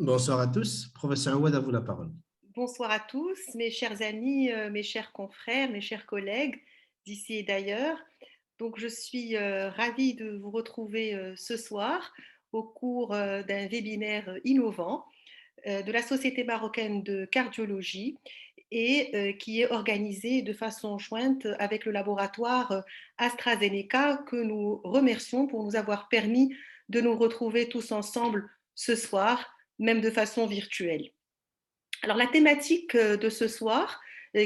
Bonsoir à tous. Professeur Awad, à vous la parole. Bonsoir à tous, mes chers amis, mes chers confrères, mes chers collègues d'ici et d'ailleurs. Donc, je suis ravie de vous retrouver ce soir au cours d'un webinaire innovant de la Société marocaine de cardiologie et qui est organisé de façon jointe avec le laboratoire AstraZeneca que nous remercions pour nous avoir permis de nous retrouver tous ensemble ce soir, même de façon virtuelle. Alors, la thématique de ce soir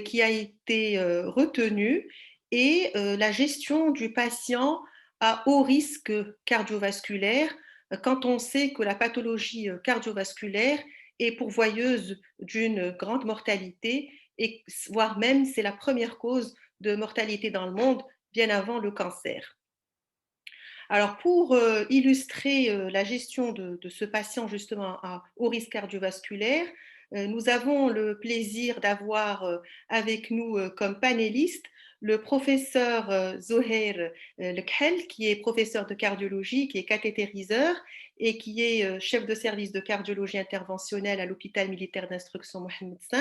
qui a été retenue est la gestion du patient à haut risque cardiovasculaire quand on sait que la pathologie cardiovasculaire est pourvoyeuse d'une grande mortalité et voire même c'est la première cause de mortalité dans le monde bien avant le cancer. Alors, pour illustrer la gestion de ce patient justement à haut risque cardiovasculaire, nous avons le plaisir d'avoir avec nous comme panéliste le professeur Zohair Lekhel, qui est professeur de cardiologie, qui est cathétériseur et qui est chef de service de cardiologie interventionnelle à l'hôpital militaire d'instruction Mohamed V,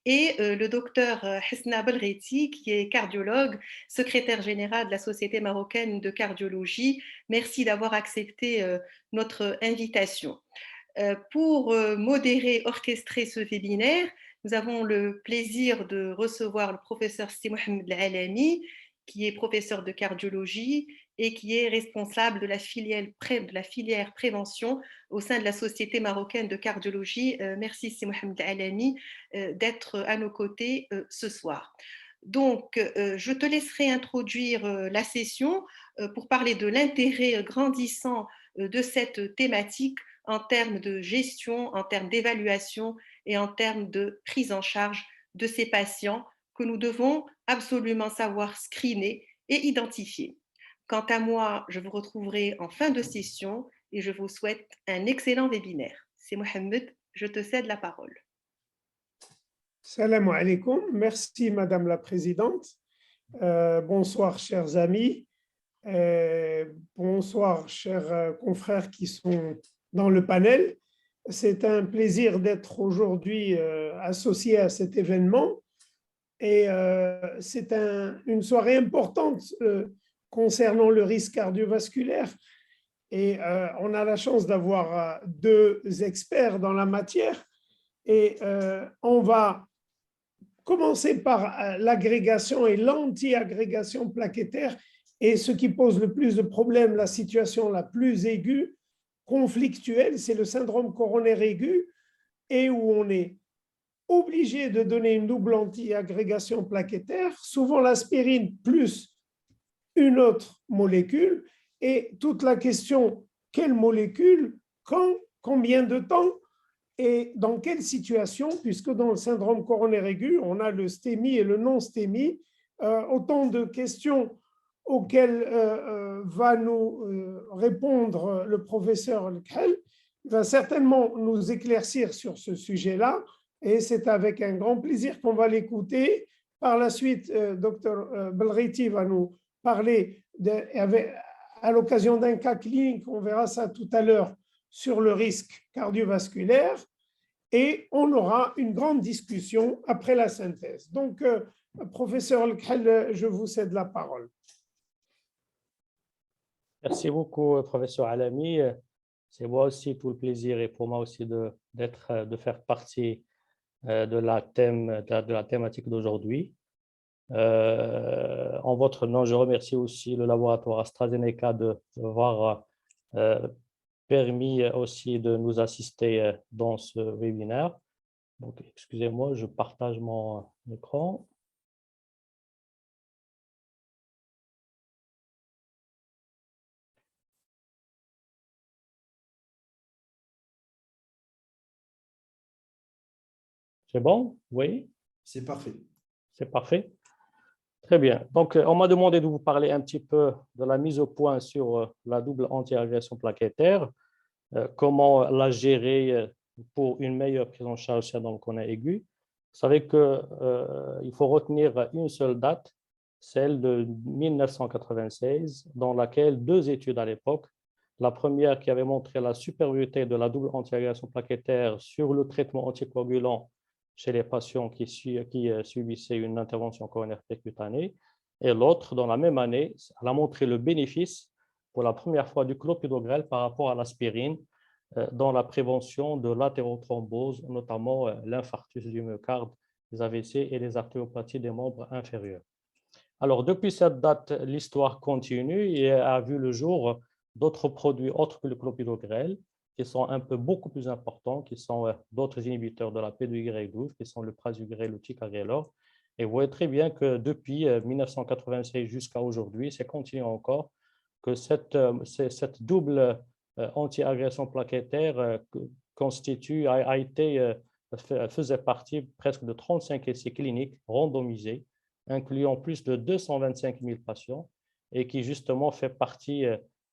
et le docteur Hesna Belghiti, qui est cardiologue, secrétaire général de la Société marocaine de cardiologie. Merci d'avoir accepté notre invitation. Pour modérer, orchestrer ce webinaire, nous avons le plaisir de recevoir le professeur Si Mohamed Al-Alami, qui est professeur de cardiologie et qui est responsable de la filière prévention au sein de la Société marocaine de cardiologie. Merci Si Mohamed Al-Alami d'être à nos côtés ce soir. Donc, je te laisserai introduire la session pour parler de l'intérêt grandissant de cette thématique en termes de gestion, en termes d'évaluation et en termes de prise en charge de ces patients que nous devons absolument savoir screener et identifier. Quant à moi, je vous retrouverai en fin de session et je vous souhaite un excellent webinaire. C'est Mohamed, je te cède la parole. Salam alaikum, merci Madame la Présidente. Bonsoir chers amis, bonsoir chers confrères qui sont dans le panel. C'est un plaisir d'être aujourd'hui associé à cet événement et c'est une soirée importante concernant le risque cardiovasculaire. Et on a la chance d'avoir deux experts dans la matière et on va commencer par l'agrégation et l'anti-agrégation plaquettaire et ce qui pose le plus de problèmes, la situation la plus aiguë, conflictuelle, c'est le syndrome coronaire aigu et où on est obligé de donner une double anti-agrégation plaquettaire, souvent l'aspirine plus une autre molécule et toute la question, quelle molécule, quand, combien de temps et dans quelle situation, puisque dans le syndrome coronaire aigu, on a le STEMI et le non-STEMI, autant de questions auxquelles va nous répondre le professeur Lekhel. Il va certainement nous éclaircir sur ce sujet-là, et c'est avec un grand plaisir qu'on va l'écouter. Par la suite, Dr Belghiti va nous parler à l'occasion d'un cas clinique, on verra ça tout à l'heure, sur le risque cardiovasculaire et on aura une grande discussion après la synthèse. Donc, professeur Lekhel, je vous cède la parole. Merci beaucoup, professeur Alami. C'est moi aussi tout le plaisir et pour moi aussi de faire partie de la thématique d'aujourd'hui. En votre nom, je remercie aussi le laboratoire AstraZeneca de m'avoir permis aussi de nous assister dans ce webinaire. Donc, excusez-moi, je partage mon écran. C'est bon? Oui? C'est parfait. C'est parfait. Très bien. Donc, on m'a demandé de vous parler un petit peu de la mise au point sur la double anti-agrégation plaquettaire, comment la gérer pour une meilleure prise en charge dans le coma aigu. Vous savez qu'il faut retenir une seule date, celle de 1996, dans laquelle deux études à l'époque La première qui avait montré la supériorité de la double antiagression plaquettaire sur le traitement anticoagulant chez les patients qui subissaient une intervention coronaire percutanée. Et l'autre, dans la même année, elle a montré le bénéfice pour la première fois du clopidogrel par rapport à l'aspirine dans la prévention de l'athérothrombose, notamment l'infarctus du myocarde, les AVC et les artériopathies des membres inférieurs. Alors, depuis cette date, l'histoire continue et a vu le jour d'autres produits autres que le clopidogrel, qui sont un peu beaucoup plus importants, qui sont d'autres inhibiteurs de la P2Y12, qui sont le prasugrel, le ticagrelor. Et vous voyez très bien que depuis 1996 jusqu'à aujourd'hui, c'est continué encore, que cette double anti-agression plaquettaire faisait partie presque de 35 essais cliniques randomisés, incluant plus de 225 000 patients, et qui justement fait partie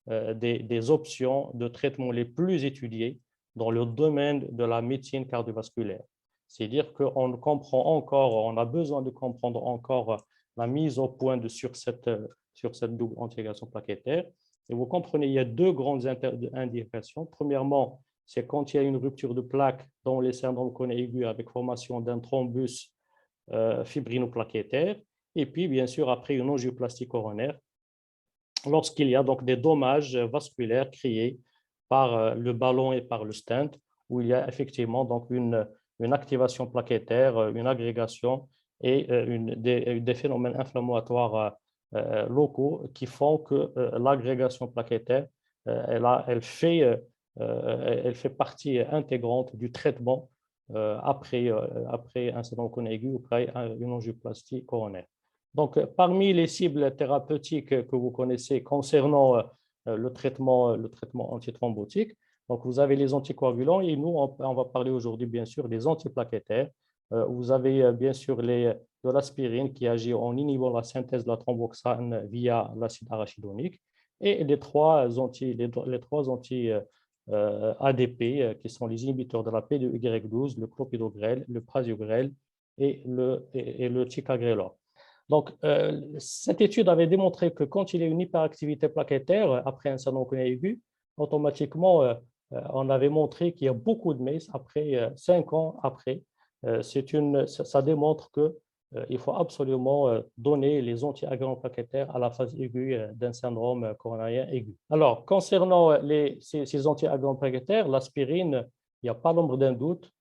des options de traitement les plus étudiées dans le domaine de la médecine cardiovasculaire. C'est-à-dire qu'on comprend encore, on a besoin de comprendre encore la mise au point sur cette double antiagression plaquettaire. Et vous comprenez, il y a deux grandes indications. Premièrement, c'est quand il y a une rupture de plaque dans les syndromes chroniques aigus avec formation d'un thrombus fibrinoplaquettaire, et puis bien sûr après une angioplastie coronaire, lorsqu'il y a donc des dommages vasculaires créés par le ballon et par le stent, où il y a effectivement donc une activation plaquettaire, une agrégation et des phénomènes inflammatoires locaux qui font que l'agrégation plaquettaire, elle fait partie intégrante du traitement après un syndrome chronique aigu ou après une angioplastie coronaire. Donc, parmi les cibles thérapeutiques que vous connaissez concernant le traitement antithrombotique, donc vous avez les anticoagulants et nous, on va parler aujourd'hui bien sûr des antiplaquettaires. Vous avez bien sûr de l'aspirine qui agit en inhibant la synthèse de la thromboxane via l'acide arachidonique et les trois anti-ADP qui sont les inhibiteurs de la P2Y12, le clopidogrel, le prasugrel et le ticagrelor. Donc, cette étude avait démontré que quand il y a une hyperactivité plaquettaire après un syndrome chronique aigu, automatiquement, on avait montré qu'il y a beaucoup de MACE après 5 ans après. Ça démontre qu'il faut absolument donner les anti-agrégants plaquettaires à la phase aiguë d'un syndrome coronarien aigu. Alors, concernant ces anti-agrégants plaquettaires, l'aspirine, il n'y a pas l'ombre d'un doute.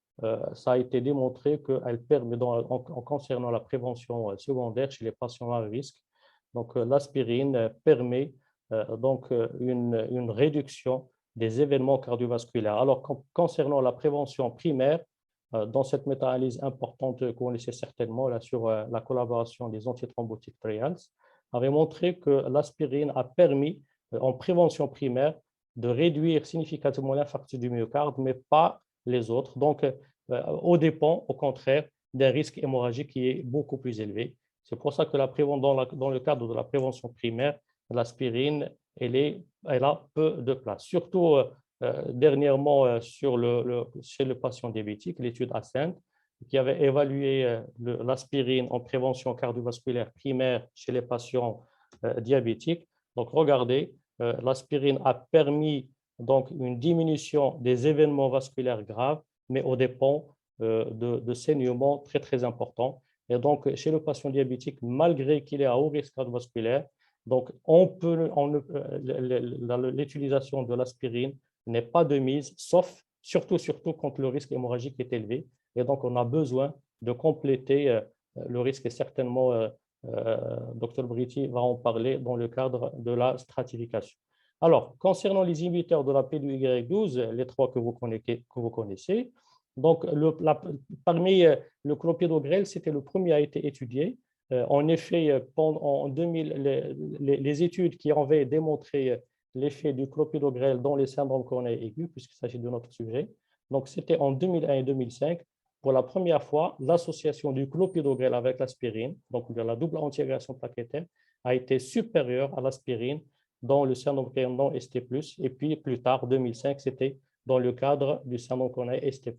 Ça a été démontré qu'elle permet, en concernant la prévention secondaire chez les patients à risque, donc l'aspirine permet donc une réduction des événements cardiovasculaires. Alors, concernant la prévention primaire, dans cette méta-analyse importante que vous connaissez certainement là, sur la collaboration des antithrombotiques trials, avait montré que l'aspirine a permis, en prévention primaire, de réduire significativement l'infarctus du myocarde, mais pas les autres. Donc, au dépend, au contraire, d'un risque hémorragique qui est beaucoup plus élevé. C'est pour ça que dans le cadre de la prévention primaire, l'aspirine, elle a peu de place. Surtout dernièrement chez le patient diabétique, l'étude ASCENT, qui avait évalué l'aspirine en prévention cardiovasculaire primaire chez les patients diabétiques. Donc, regardez, l'aspirine a permis donc une diminution des événements vasculaires graves, mais au dépend de saignements très, très importants. Et donc, chez le patient diabétique, malgré qu'il est à haut risque cardiovasculaire, donc l'utilisation de l'aspirine n'est pas de mise, sauf surtout quand le risque hémorragique est élevé. Et donc, on a besoin de compléter le risque, et certainement, Dr Britti va en parler dans le cadre de la stratification. Alors, concernant les inhibiteurs de la P2Y12, les trois que vous connaissez, donc parmi le clopidogrel, c'était le premier à être étudié. En effet, en 2000, les études qui avaient démontré l'effet du clopidogrel dans les syndromes coronaires aigus, puisqu'il s'agit de notre sujet, donc c'était en 2001 et 2005. Pour la première fois, l'association du clopidogrel avec l'aspirine, donc de la double antiagression plaquettaire, a été supérieure à l'aspirine dans le syndrome coronaire ST+, et puis plus tard, 2005, c'était dans le cadre du syndrome coronaire ST+.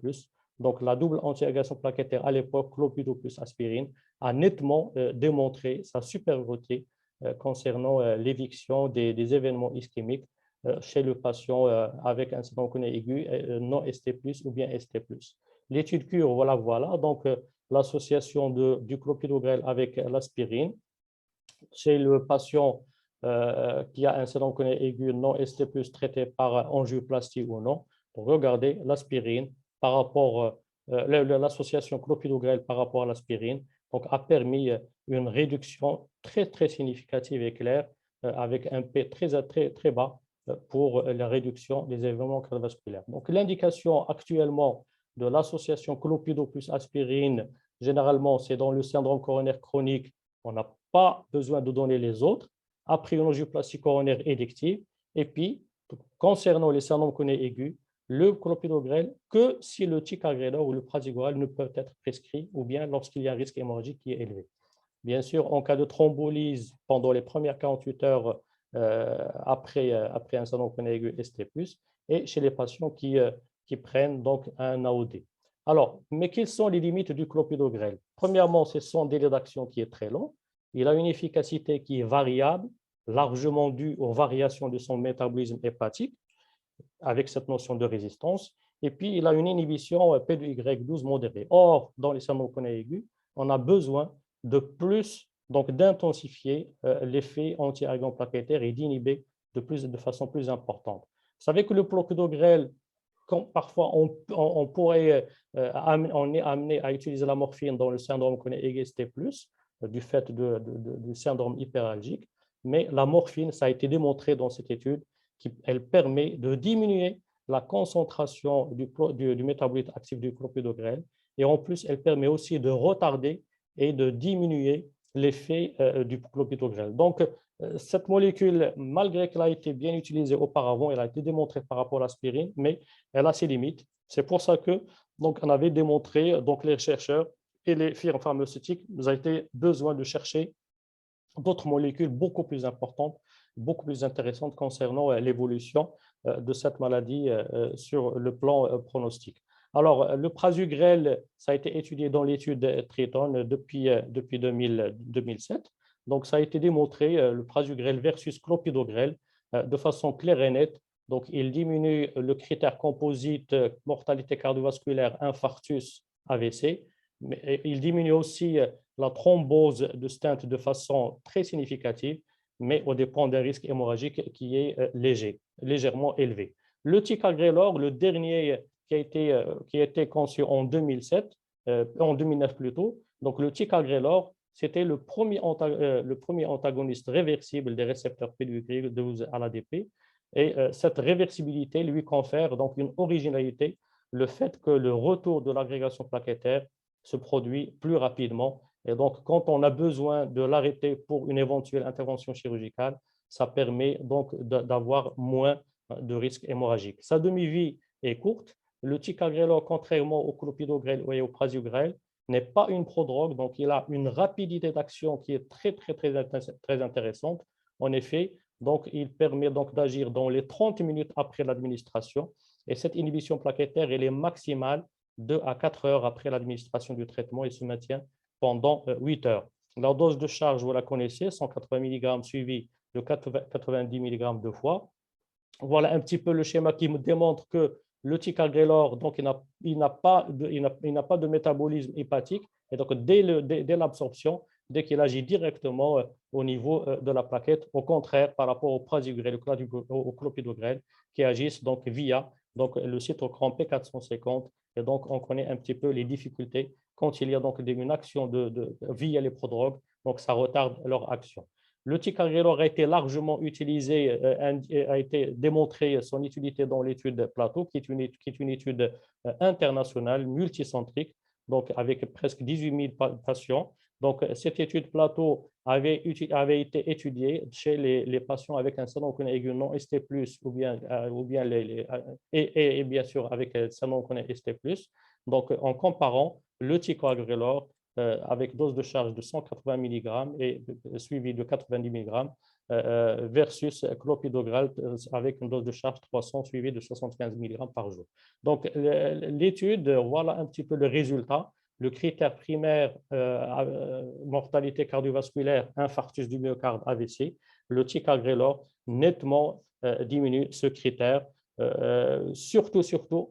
Donc, la double antiagression plaquettaire à l'époque, clopido plus aspirine, a nettement démontré sa supériorité concernant l'éviction des événements ischémiques chez le patient avec un syndrome chronique aigu non ST+, ou bien ST+. L'étude CURE, voilà. Donc, l'association du clopidogrel avec l'aspirine chez le patient qui a un syndrome chronique aigu non ST+, traité par angioplastie ou non. Donc, regardez l'aspirine par rapport, l'association clopidogrel par rapport à l'aspirine, donc a permis une réduction très, très significative et claire avec un P très bas pour la réduction des événements cardiovasculaires. Donc, l'indication actuellement de l'association clopido plus aspirine, généralement, c'est dans le syndrome coronaire chronique. On n'a pas besoin de donner les autres. Après une angioplastie coronaire élective. Et puis, concernant les syndromes chroniques aigus, le clopidogrel que si le ticagrelor ou le prasugrel ne peut être prescrit ou bien lorsqu'il y a un risque hémorragique qui est élevé. Bien sûr, en cas de thrombolyse pendant les premières 48 heures après un syndrome chronique aigu ST+, et chez les patients qui prennent donc un AOD. Alors, mais quelles sont les limites du clopidogrel? Premièrement, c'est son délai d'action qui est très long. Il a une efficacité qui est variable, largement due aux variations de son métabolisme hépatique, avec cette notion de résistance. Et puis, il a une inhibition P2Y12 modérée. Or, dans les syndromes chroniques aigus, on a besoin de plus, donc d'intensifier l'effet anti-agglomération plaquettaire et d'inhiber de façon plus importante. Vous savez que le clopidogrel, parfois on est amené à utiliser la morphine dans le syndrome chronique aigu ST+, du fait du syndrome hyperalgique, mais la morphine, ça a été démontré dans cette étude, qu'elle permet de diminuer la concentration du métabolite actif du clopidogrel, et en plus, elle permet aussi de retarder et de diminuer l'effet du clopidogrel. Donc, cette molécule, malgré qu'elle a été bien utilisée auparavant, elle a été démontrée par rapport à l'aspirine, mais elle a ses limites. C'est pour ça que donc, on avait démontré, donc les chercheurs et les firmes pharmaceutiques, nous a été besoin de chercher d'autres molécules beaucoup plus importantes, beaucoup plus intéressantes concernant l'évolution de cette maladie sur le plan pronostic. Alors, le prasugrel, ça a été étudié dans l'étude Triton depuis 2007. Donc, ça a été démontré, le prasugrel versus clopidogrel, de façon claire et nette. Donc, il diminue le critère composite mortalité cardiovasculaire, infarctus, AVC. Mais il diminue aussi la thrombose de stent de façon très significative, mais au dépend d'un risque hémorragique qui est légèrement élevé. Le ticagrelor, le dernier qui a été conçu en 2009 plutôt, donc le ticagrelor, c'était le premier antagoniste réversible des récepteurs P2Y12 à l'ADP, et cette réversibilité lui confère donc une originalité, le fait que le retour de l'agrégation plaquettaire se produit plus rapidement. Et donc, quand on a besoin de l'arrêter pour une éventuelle intervention chirurgicale, ça permet donc d'avoir moins de risques hémorragiques. Sa demi-vie est courte. Le ticagrelor, contrairement au clopidogrel et au prasugrel, n'est pas une prodrogue, donc il a une rapidité d'action qui est très intéressante. En effet, donc, il permet donc d'agir dans les 30 minutes après l'administration. Et cette inhibition plaquettaire, elle est maximale 2 à 4 heures après l'administration du traitement et se maintient pendant 8 heures. La dose de charge, vous la connaissez, 180 mg suivi de 90 mg 2 fois. Voilà un petit peu le schéma qui me démontre que le ticagrelor, donc il n'a pas de métabolisme hépatique, et donc dès l'absorption, dès qu'il agit directement au niveau de la plaquette, au contraire par rapport au prasugrel, au clopidogrel, qui agissent donc via donc, le cytochrome P450, et donc on connaît un petit peu les difficultés quand il y a donc une action via les prodrogues, donc ça retarde leur action. Le ticagrelor a été largement utilisé, a été démontré son utilité dans l'étude Plateau, qui est une étude internationale, multicentrique, donc avec presque 18 000 patients. Donc, cette étude Plateau avait été étudiée chez les patients avec un syndrome chronique aigu non ST+, ou bien et bien sûr avec un syndrome chronique ST+. Donc, en comparant le ticagrelor avec dose de charge de 180 mg et suivi de 90 mg versus clopidogrel avec une dose de charge 300 suivi de 75 mg par jour. Donc, l'étude, voilà un petit peu le résultat. Le critère primaire, mortalité cardiovasculaire, infarctus du myocarde, AVC, le ticagrelor nettement diminue ce critère, surtout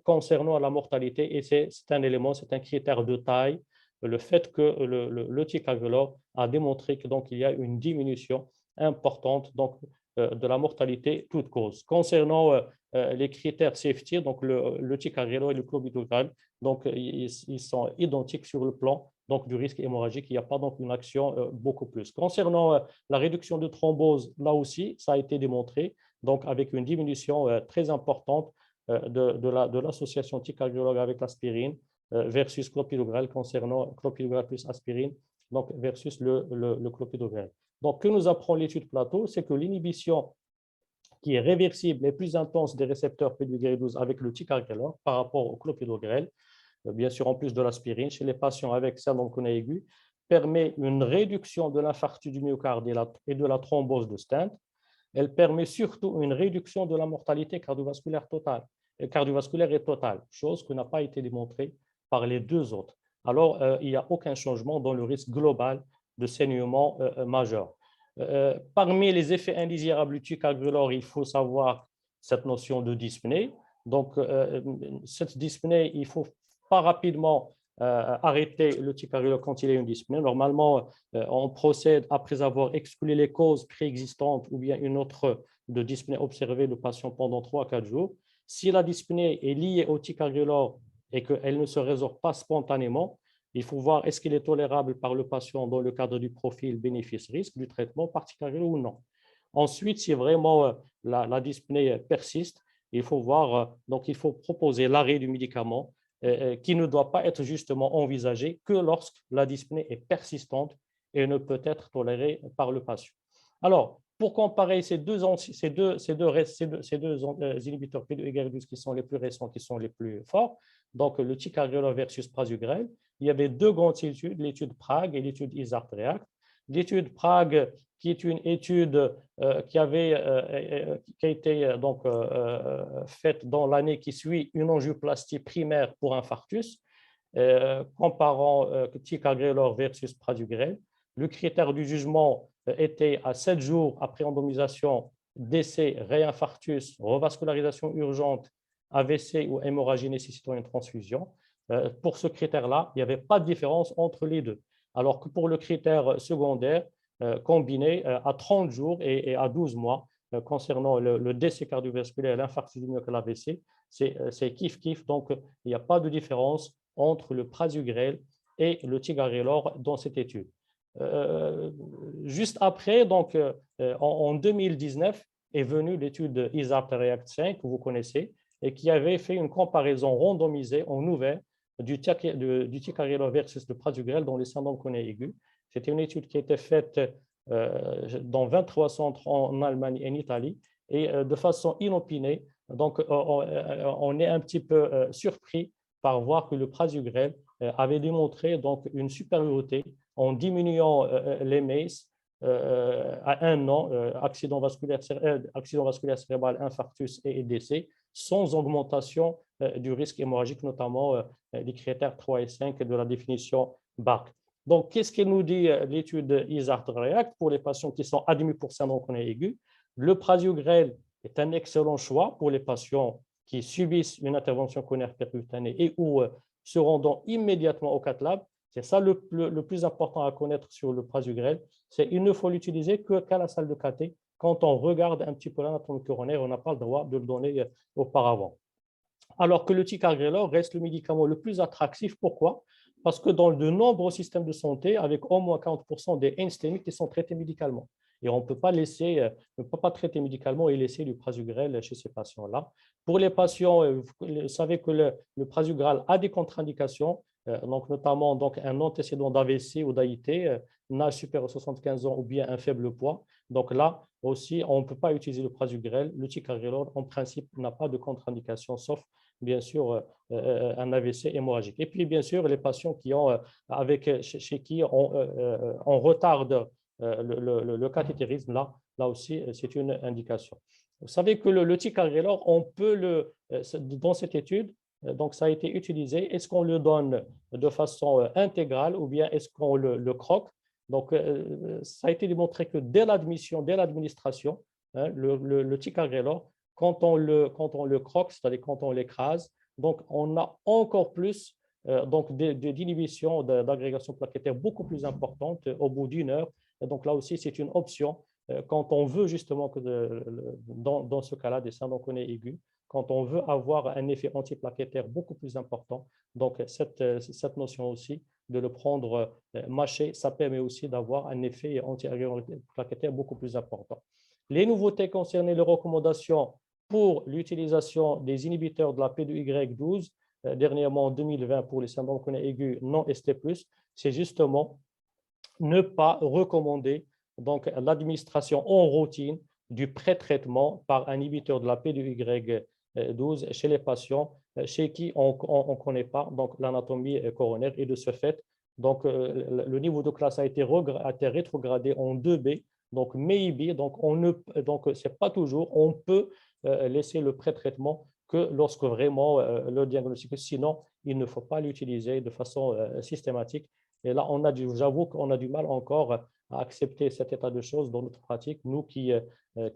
concernant la mortalité, et c'est un élément, c'est un critère de taille, le fait que le ticagrelor a démontré que donc il y a une diminution importante donc, de la mortalité toute cause. Concernant les critères safety, donc le ticagrelor et le clopidogrel, donc ils sont identiques sur le plan donc, du risque hémorragique. Il n'y a pas donc une action beaucoup plus. Concernant la réduction de thrombose, là aussi, ça a été démontré, donc avec une diminution très importante de l'association ticagrelor avec l'aspirine versus clopidogrel concernant clopidogrel plus aspirine, donc versus le clopidogrel. Donc, que nous apprend l'étude Plateau, c'est que l'inhibition qui est réversible et plus intense des récepteurs PI3K12 avec le ticagrelor par rapport au clopidogrel, bien sûr en plus de l'aspirine, chez les patients avec syndrome chronique aigu, permet une réduction de l'infarctus du myocarde et de la thrombose de stent. Elle permet surtout une réduction de la mortalité cardiovasculaire et totale, chose qui n'a pas été démontrée par les deux autres. Alors, il n'y a aucun changement dans le risque global de saignement majeur. Parmi les effets indésirables du ticagrelor, il faut savoir cette notion de dyspnée. Donc, cette dyspnée, il ne faut pas rapidement arrêter le ticagrelor quand il y a une dyspnée. Normalement, on procède après avoir exclu les causes préexistantes ou bien une autre de dyspnée observée le patient pendant 3 à 4 jours. Si la dyspnée est liée au ticagrelor et qu'elle ne se résorbe pas spontanément, il faut voir est-ce qu'il est tolérable par le patient dans le cadre du profil bénéfice-risque du traitement par ticagrelor ou non. Ensuite, si vraiment la dyspnée persiste, il faut voir, donc il faut proposer l'arrêt du médicament qui ne doit pas être justement envisagé que lorsque la dyspnée est persistante et ne peut être tolérée par le patient. Alors, pour comparer ces deux inhibiteurs PI3K12 qui sont les plus récents, qui sont les plus forts, donc le ticagrelor versus prasugrel, il y avait deux grandes études, l'étude Prague et l'étude ISART-REACT. L'étude Prague, qui est une étude qui a été donc, faite dans l'année qui suit une angioplastie primaire pour infarctus, comparant ticagrelor versus prasugrel. Le critère du jugement était à 7 jours après endomisation, décès, réinfarctus, revascularisation urgente, AVC ou hémorragie nécessitant une transfusion. Pour ce critère-là, il n'y avait pas de différence entre les deux. Alors que pour le critère secondaire, combiné à 30 jours et à 12 mois, concernant le décès cardiovasculaire, l'infarctus du myocarde, l'AVC, c'est kiff-kiff. Donc, il n'y a pas de différence entre le prasugrel et le ticagrelor dans cette étude. Juste après, donc, en 2019, est venue l'étude ISART-REACT 5, que vous connaissez, et qui avait fait une comparaison randomisée en ouvert du ticagrelor versus le prasugrel dans les syndromes chroniques aigus. C'était une étude qui a été faite dans 23 centres en Allemagne et en Italie, et de façon inopinée. Donc, on est un petit peu surpris par voir que le prasugrel avait démontré donc, une supériorité en diminuant les MACE à 1 an, accident vasculaire cérébral, infarctus et décès, sans augmentation du risque hémorragique, notamment les critères 3 et 5 de la définition BARC. Donc, qu'est-ce qu'il nous dit l'étude ISART-REACT pour les patients qui sont admis pour syndrome chronique aigu? Le prasugrel est un excellent choix pour les patients qui subissent une intervention coronaire percutanée et ou se rendant immédiatement au cath lab. C'est ça le plus important à connaître sur le prasugrel, c'est qu'il ne faut l'utiliser qu'à la salle de cathé. Quand on regarde un petit peu l'anatomie coronaire, on n'a pas le droit de le donner auparavant. Alors que le ticagrelor reste le médicament le plus attractif. Pourquoi? Parce que dans de nombreux systèmes de santé, avec au moins 40% des end-stémiques qui sont traités médicalement. Et on ne peut pas traiter médicalement et laisser du prasugrel chez ces patients-là. Pour les patients, vous savez que le prasugrel a des contre-indications, donc notamment donc, un antécédent d'AVC ou d'AIT, un âge supérieur à 75 ans ou bien un faible poids. Donc là aussi, on ne peut pas utiliser le prasugrel. Le ticagrelor, en principe, n'a pas de contre-indication, sauf bien sûr un AVC hémorragique. Et puis, bien sûr, les patients qui ont, chez qui on retarde le cathétérisme, là aussi, c'est une indication. Vous savez que le ticagrelor, on peut dans cette étude, donc ça a été utilisé, est-ce qu'on le donne de façon intégrale ou bien est-ce qu'on le croque? Donc, ça a été démontré que dès l'admission, dès l'administration, hein, le ticagrelor, quand on le croque, c'est-à-dire quand on l'écrase, donc on a encore plus donc d'inhibition d'agrégation plaquettaire beaucoup plus importante au bout d'une heure. Et donc là aussi, c'est une option quand on veut justement, dans ce cas-là, des syndromes chroniques aigus, quand on veut avoir un effet antiplaquettaire beaucoup plus important. Donc cette notion aussi de le prendre mâché, ça permet aussi d'avoir un effet anti-plaquettaire beaucoup plus important. Les nouveautés concernées les recommandations pour l'utilisation des inhibiteurs de la P2Y12, dernièrement en 2020 pour les syndromes chroniques aigus non ST+, c'est justement ne pas recommander donc l'administration en routine du pré-traitement par un inhibiteur de la P2Y12 chez les patients chez qui on ne connaît pas donc l'anatomie coronaire, et de ce fait, donc, le niveau de classe a été rétrogradé en 2B, donc maybe, donc c'est pas toujours, on peut laisser le pré-traitement que lorsque vraiment le diagnostic, sinon il ne faut pas l'utiliser de façon systématique. Et là, j'avoue qu'on a du mal encore à accepter cet état de choses dans notre pratique, nous qui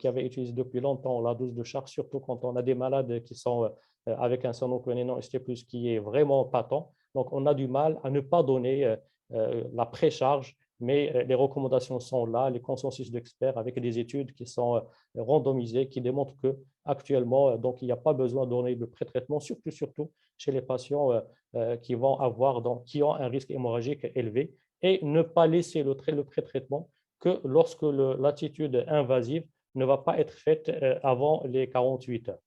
avaient utilisé depuis longtemps la dose de charge, surtout quand on a des malades qui sont avec un syndrome chronique non ST+, qui est vraiment patent. Donc, on a du mal à ne pas donner la précharge, mais les recommandations sont là, les consensus d'experts avec des études qui sont randomisées, qui démontrent qu'actuellement, donc, il n'y a pas besoin de donner de pré-traitement, surtout chez les patients qui ont un risque hémorragique élevé, et ne pas laisser le pré-traitement que lorsque l'attitude invasive ne va pas être faite avant les 48 heures.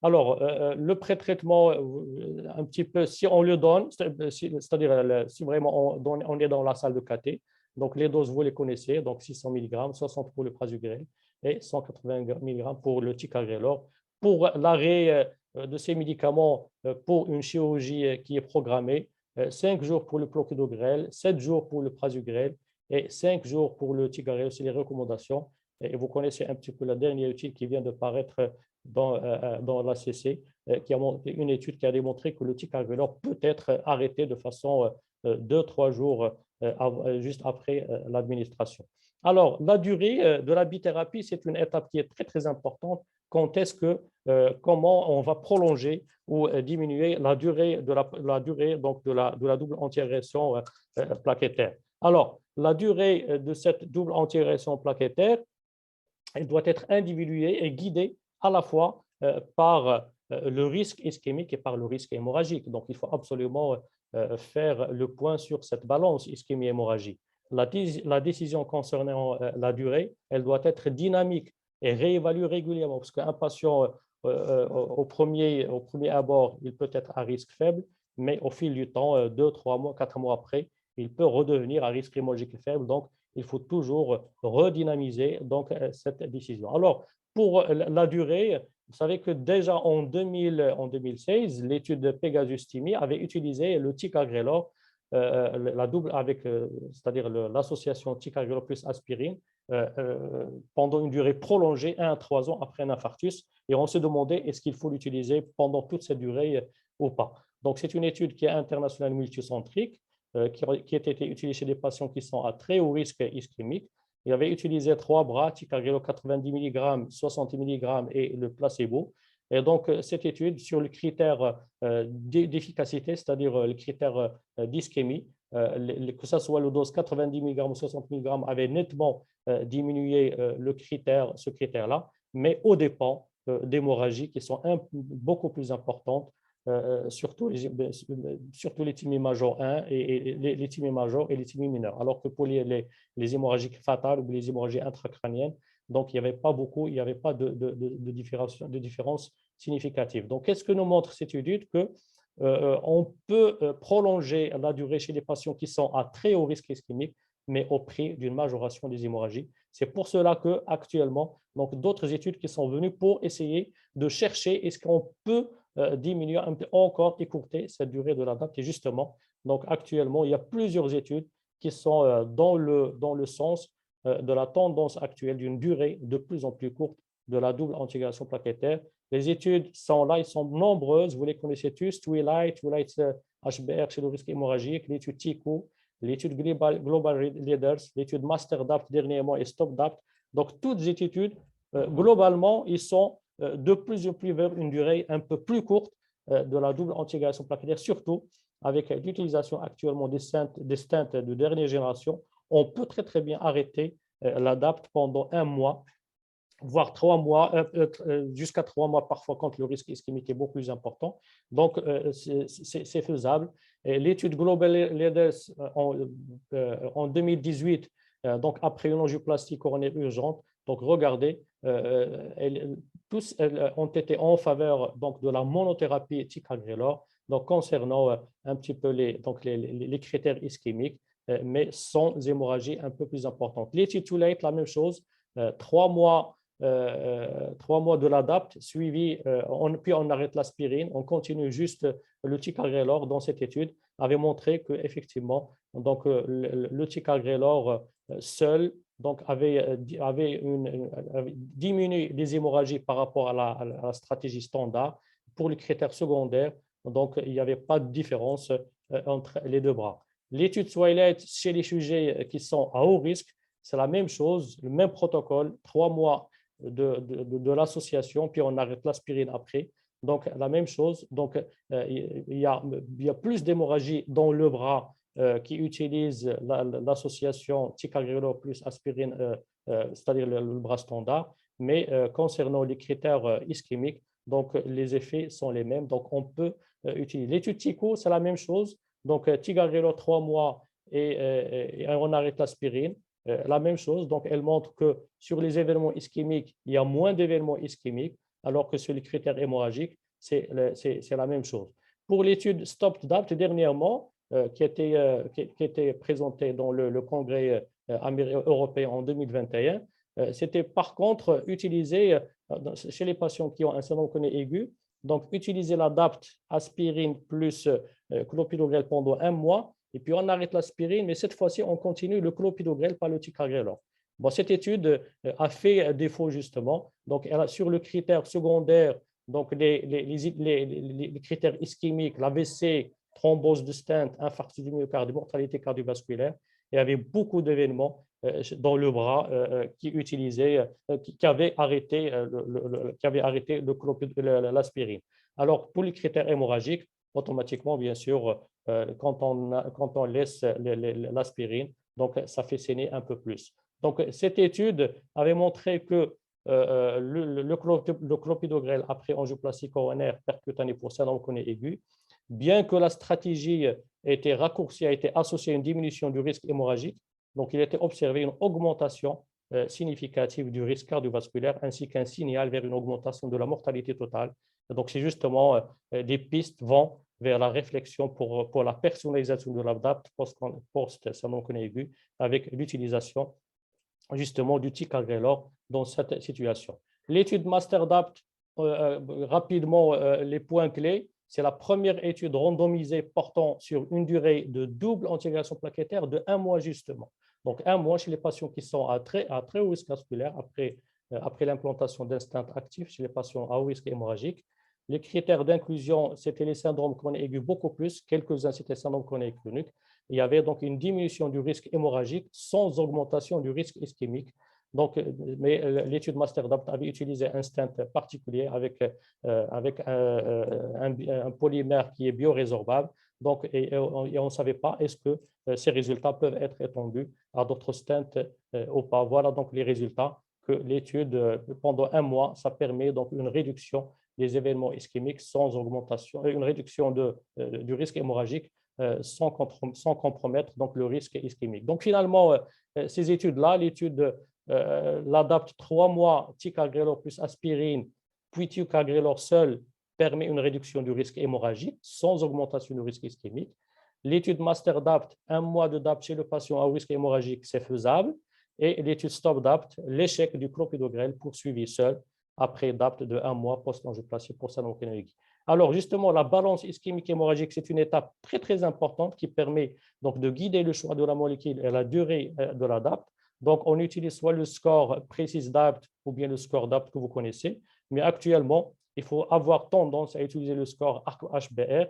Alors, le pré-traitement, un petit peu, si on le donne, c'est-à-dire si vraiment on est dans la salle de cathé, donc les doses, vous les connaissez, donc 600 mg, 60 pour le prasugrel et 180 mg pour le ticagrelor. Pour l'arrêt de ces médicaments pour une chirurgie qui est programmée, 5 jours pour le clopidogrel, 7 jours pour le prasugrel et 5 jours pour le ticagrelor, c'est les recommandations. Et vous connaissez un petit peu la dernière étude qui vient de paraître dans l'ACC, qui a montré une étude qui a démontré que le ticagrelor peut être arrêté de façon 2-3 jours juste après l'administration. Alors, la durée de la bithérapie, c'est une étape qui est très importante. Comment on va prolonger ou diminuer la durée de la double antiagression plaquettaire. Alors, la durée de cette double antiagression plaquettaire, elle doit être individuée et guidée à la fois par le risque ischémique et par le risque hémorragique. Donc, il faut absolument faire le point sur cette balance ischémie-hémorragie. La décision concernant la durée, elle doit être dynamique et réévaluée régulièrement, parce qu'un patient, au premier abord, il peut être à risque faible, mais au fil du temps, 2, 3 mois, 4 mois après, il peut redevenir à risque hémorragique faible. Donc, il faut toujours redynamiser donc, cette décision. Alors, pour la durée, vous savez que déjà en 2016, l'étude de Pegasus-TIMI avait utilisé le ticagrelor, la double avec, c'est-à-dire l'association ticagrelor plus aspirine, pendant une durée prolongée, 1 à 3 ans après un infarctus. Et on se demandait est-ce qu'il faut l'utiliser pendant toute cette durée ou pas. Donc, c'est une étude qui est internationale multicentrique, qui a été utilisée chez des patients qui sont à très haut risque ischémique. Il avait utilisé 3 bras, ticagrelor 90 mg, 60 mg et le placebo. Et donc, cette étude sur le critère d'efficacité, c'est-à-dire le critère d'ischémie, que ce soit le dose 90 mg ou 60 mg, avait nettement diminué ce critère-là, mais au dépens d'hémorragies qui sont beaucoup plus importantes, surtout les thymies major 1 et les thymies major et les thymies mineures. Alors que pour les hémorragies fatales ou les hémorragies intracrâniennes, donc il n'y avait pas de différence significative. Donc, qu'est-ce que nous montre cette étude? On peut prolonger la durée chez les patients qui sont à très haut risque ischémique, mais au prix d'une majoration des hémorragies. C'est pour cela qu'actuellement, d'autres études qui sont venues pour essayer de chercher est-ce qu'on peut diminuer encore, écourter cette durée de la date. Et justement, donc actuellement, il y a plusieurs études qui sont dans le sens de la tendance actuelle d'une durée de plus en plus courte de la double antiagression plaquettaire. Les études sont là, elles sont nombreuses, vous les connaissez tous, Twilight HBR chez le risque hémorragique, l'étude TICO, l'étude Global Leaders, l'étude MasterDAPT dernièrement et StopDAPT. Donc, toutes ces études globalement, ils sont de plus en plus vers une durée un peu plus courte de la double antiagression plaquettaire, surtout avec l'utilisation actuellement des stents de dernière génération. On peut très bien arrêter l'ADAPT pendant 1 mois, voire 3 mois, jusqu'à 3 mois parfois quand le risque ischémique est beaucoup plus important. Donc, c'est faisable. L'étude Global Leaders en 2018, donc après une angioplastie coronaire urgente, donc regardez, tous ont été en faveur donc, de la monothérapie ticagrelor, donc concernant un petit peu les critères ischémiques, mais sans hémorragie un peu plus importante. L'étude Tulate, la même chose, 3 mois 3 mois de l'ADAPT, suivi, puis on arrête l'aspirine, on continue juste le ticagrelor. Dans cette étude, avait montré qu'effectivement, le ticagrelor seul donc, avait diminué les hémorragies par rapport à la stratégie standard. Pour les critères secondaires, donc, il n'y avait pas de différence entre les deux bras. L'étude Twilight chez les sujets qui sont à haut risque, c'est la même chose, le même protocole, 3 mois de l'association, puis on arrête l'aspirine après. Donc, la même chose. Donc, il y a plus d'hémorragie dans le bras qui utilise l'association ticagrelor plus aspirine, c'est-à-dire le bras standard. Mais concernant les critères ischémiques, donc les effets sont les mêmes. Donc, on peut utiliser. L'étude TICO, c'est la même chose. Donc, ticagrelor 3 mois et on arrête l'aspirine. La même chose, donc elle montre que sur les événements ischémiques, il y a moins d'événements ischémiques, alors que sur les critères hémorragiques, c'est la même chose. Pour l'étude STOP-DAPT, dernièrement, qui était présentée dans le congrès européen en 2021, c'était par contre utilisé chez les patients qui ont un syndrome chronique aigu, donc utiliser la DAPT, aspirine plus clopidogrel pendant 1 mois, et puis on arrête l'aspirine, mais cette fois-ci, on continue le clopidogrel par le ticagrelor. Bon, cette étude a fait défaut justement. Donc, sur le critère secondaire, donc les critères ischémiques, l'AVC, thrombose de stent, infarctus du myocarde, mortalité cardiovasculaire, il y avait beaucoup d'événements dans le bras qui avaient arrêté l'aspirine. Alors, pour les critères hémorragiques, automatiquement, bien sûr, quand on laisse l'aspirine, donc ça fait saigner un peu plus. Donc, cette étude avait montré que le clopidogrel après angioplastie coronaire percutanée pour syndrome chronique aigu, bien que la stratégie ait été raccourcie, a été associée à une diminution du risque hémorragique, donc il a été observé une augmentation significative du risque cardiovasculaire ainsi qu'un signal vers une augmentation de la mortalité totale. Donc, c'est justement des pistes vont vers la réflexion pour la personnalisation de l'ADAPT post-syndrome chronique aigu avec l'utilisation justement du ticagrelor dans cette situation. L'étude MasterDAPT, rapidement, les points clés, c'est la première étude randomisée portant sur une durée de double antiagression plaquettaire de 1 mois justement. Donc, 1 mois chez les patients qui sont à très haut risque vasculaire après l'implantation d'un stent actif chez les patients à haut risque hémorragique. Les critères d'inclusion, c'était les syndromes chroniques aigus beaucoup plus, quelques-uns c'était syndrome chronique chronique. Il y avait donc une diminution du risque hémorragique sans augmentation du risque ischémique. Donc, mais l'étude MasterDAPT avait utilisé un stent particulier avec un polymère qui est biorésorbable. Donc, et on ne savait pas est-ce que ces résultats peuvent être étendus à d'autres stents ou pas. Voilà donc les résultats que l'étude, pendant 1 mois, ça permet donc une réduction des événements ischémiques sans augmentation, une réduction du risque hémorragique sans compromettre donc, le risque ischémique. Donc finalement, ces études-là, l'étude l'ADAPT 3 mois, ticagrelor plus aspirine, puis ticagrelor seul permet une réduction du risque hémorragique sans augmentation du risque ischémique. L'étude MasterDAPT, 1 mois de DAPT chez le patient à risque hémorragique, c'est faisable. Et l'étude STOP-DAPT, l'échec du clopidogrel poursuivi seul après DAPT de 1 mois post-angioplastie pour syndrome chronique aigu. Alors justement, la balance ischémique hémorragique, c'est une étape très importante qui permet donc de guider le choix de la molécule et la durée de la DAPT. Donc on utilise soit le score précis DAPT ou bien le score DAPT que vous connaissez, mais actuellement, il faut avoir tendance à utiliser le score HBR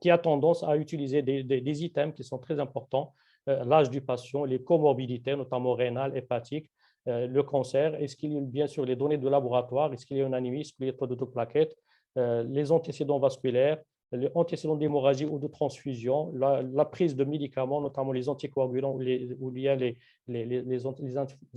qui a tendance à utiliser des items qui sont très importants, l'âge du patient, les comorbidités, notamment rénales, hépatiques, le cancer? Est-ce qu'il y a bien sûr les données de laboratoire? Est-ce qu'il y a une anémie? Est-ce qu'il y a trop de plaquettes? Les antécédents vasculaires, les antécédents d'hémorragie ou de transfusion, la prise de médicaments, notamment les anticoagulants ou bien les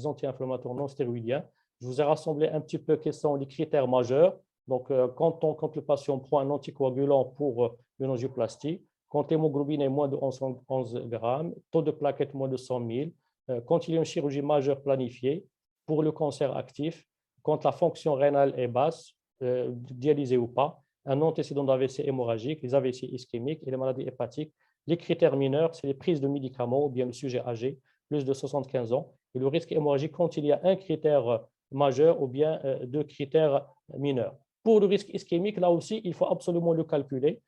anti-inflammatoires non stéroïdiens. Je vous ai rassemblé un petit peu quels sont les critères majeurs. Donc, quand le patient prend un anticoagulant pour une angioplastie, quand l'hémoglobine est moins de 11 grammes, taux de plaquettes moins de 100 000, quand il y a une chirurgie majeure planifiée pour le cancer actif, quand la fonction rénale est basse, dialysée ou pas, un antécédent d'AVC hémorragique, les AVC ischémiques et les maladies hépatiques. Les critères mineurs, c'est les prises de médicaments ou bien le sujet âgé, plus de 75 ans, et le risque hémorragique quand il y a un critère majeur ou bien deux critères mineurs. Pour le risque ischémique, là aussi, il faut absolument le calculer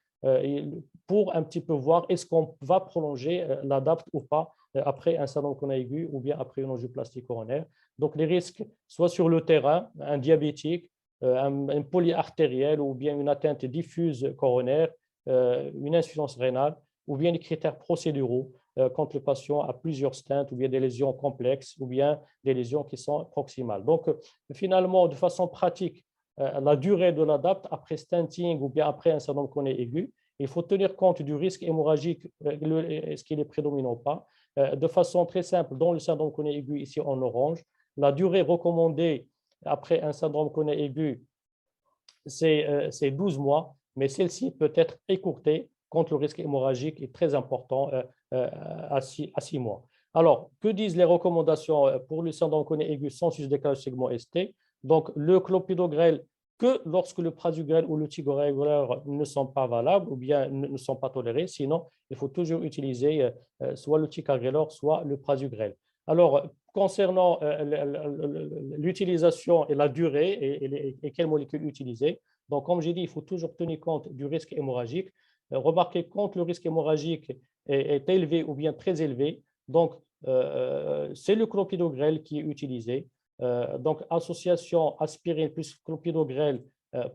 pour un petit peu voir est-ce qu'on va prolonger l'ADAPT ou pas après un syndrome coronaire aigu ou bien après une angioplastie coronaire. Donc, les risques, soit sur le terrain, un diabétique, un polyartériel ou bien une atteinte diffuse coronaire, une insuffisance rénale, ou bien les critères procéduraux quand le patient a plusieurs stents ou bien des lésions complexes ou bien des lésions qui sont proximales. Donc, finalement, de façon pratique, la durée de l'ADAPT après stenting ou bien après un syndrome coronaire aigu, il faut tenir compte du risque hémorragique, est-ce qu'il est prédominant ou pas. De façon très simple, dans le syndrome coronaire aigu, ici en orange, la durée recommandée après un syndrome coronaire aigu, c'est 12 mois, mais celle-ci peut être écourtée quand le risque hémorragique est très important à 6 mois. Alors, que disent les recommandations pour le syndrome coronaire aigu sans décalage segment ST? Donc, le clopidogrel que lorsque le prasugrel ou le ticagrelor ne sont pas valables ou bien ne sont pas tolérés. Sinon, il faut toujours utiliser soit le ticagrelor, soit le prasugrel. Alors, concernant l'utilisation et la durée et quelles molécules utiliser, donc comme j'ai dit, il faut toujours tenir compte du risque hémorragique. Remarquez quand le risque hémorragique est élevé ou bien très élevé, donc c'est le clopidogrel qui est utilisé. Donc, association aspirine plus clopidogrel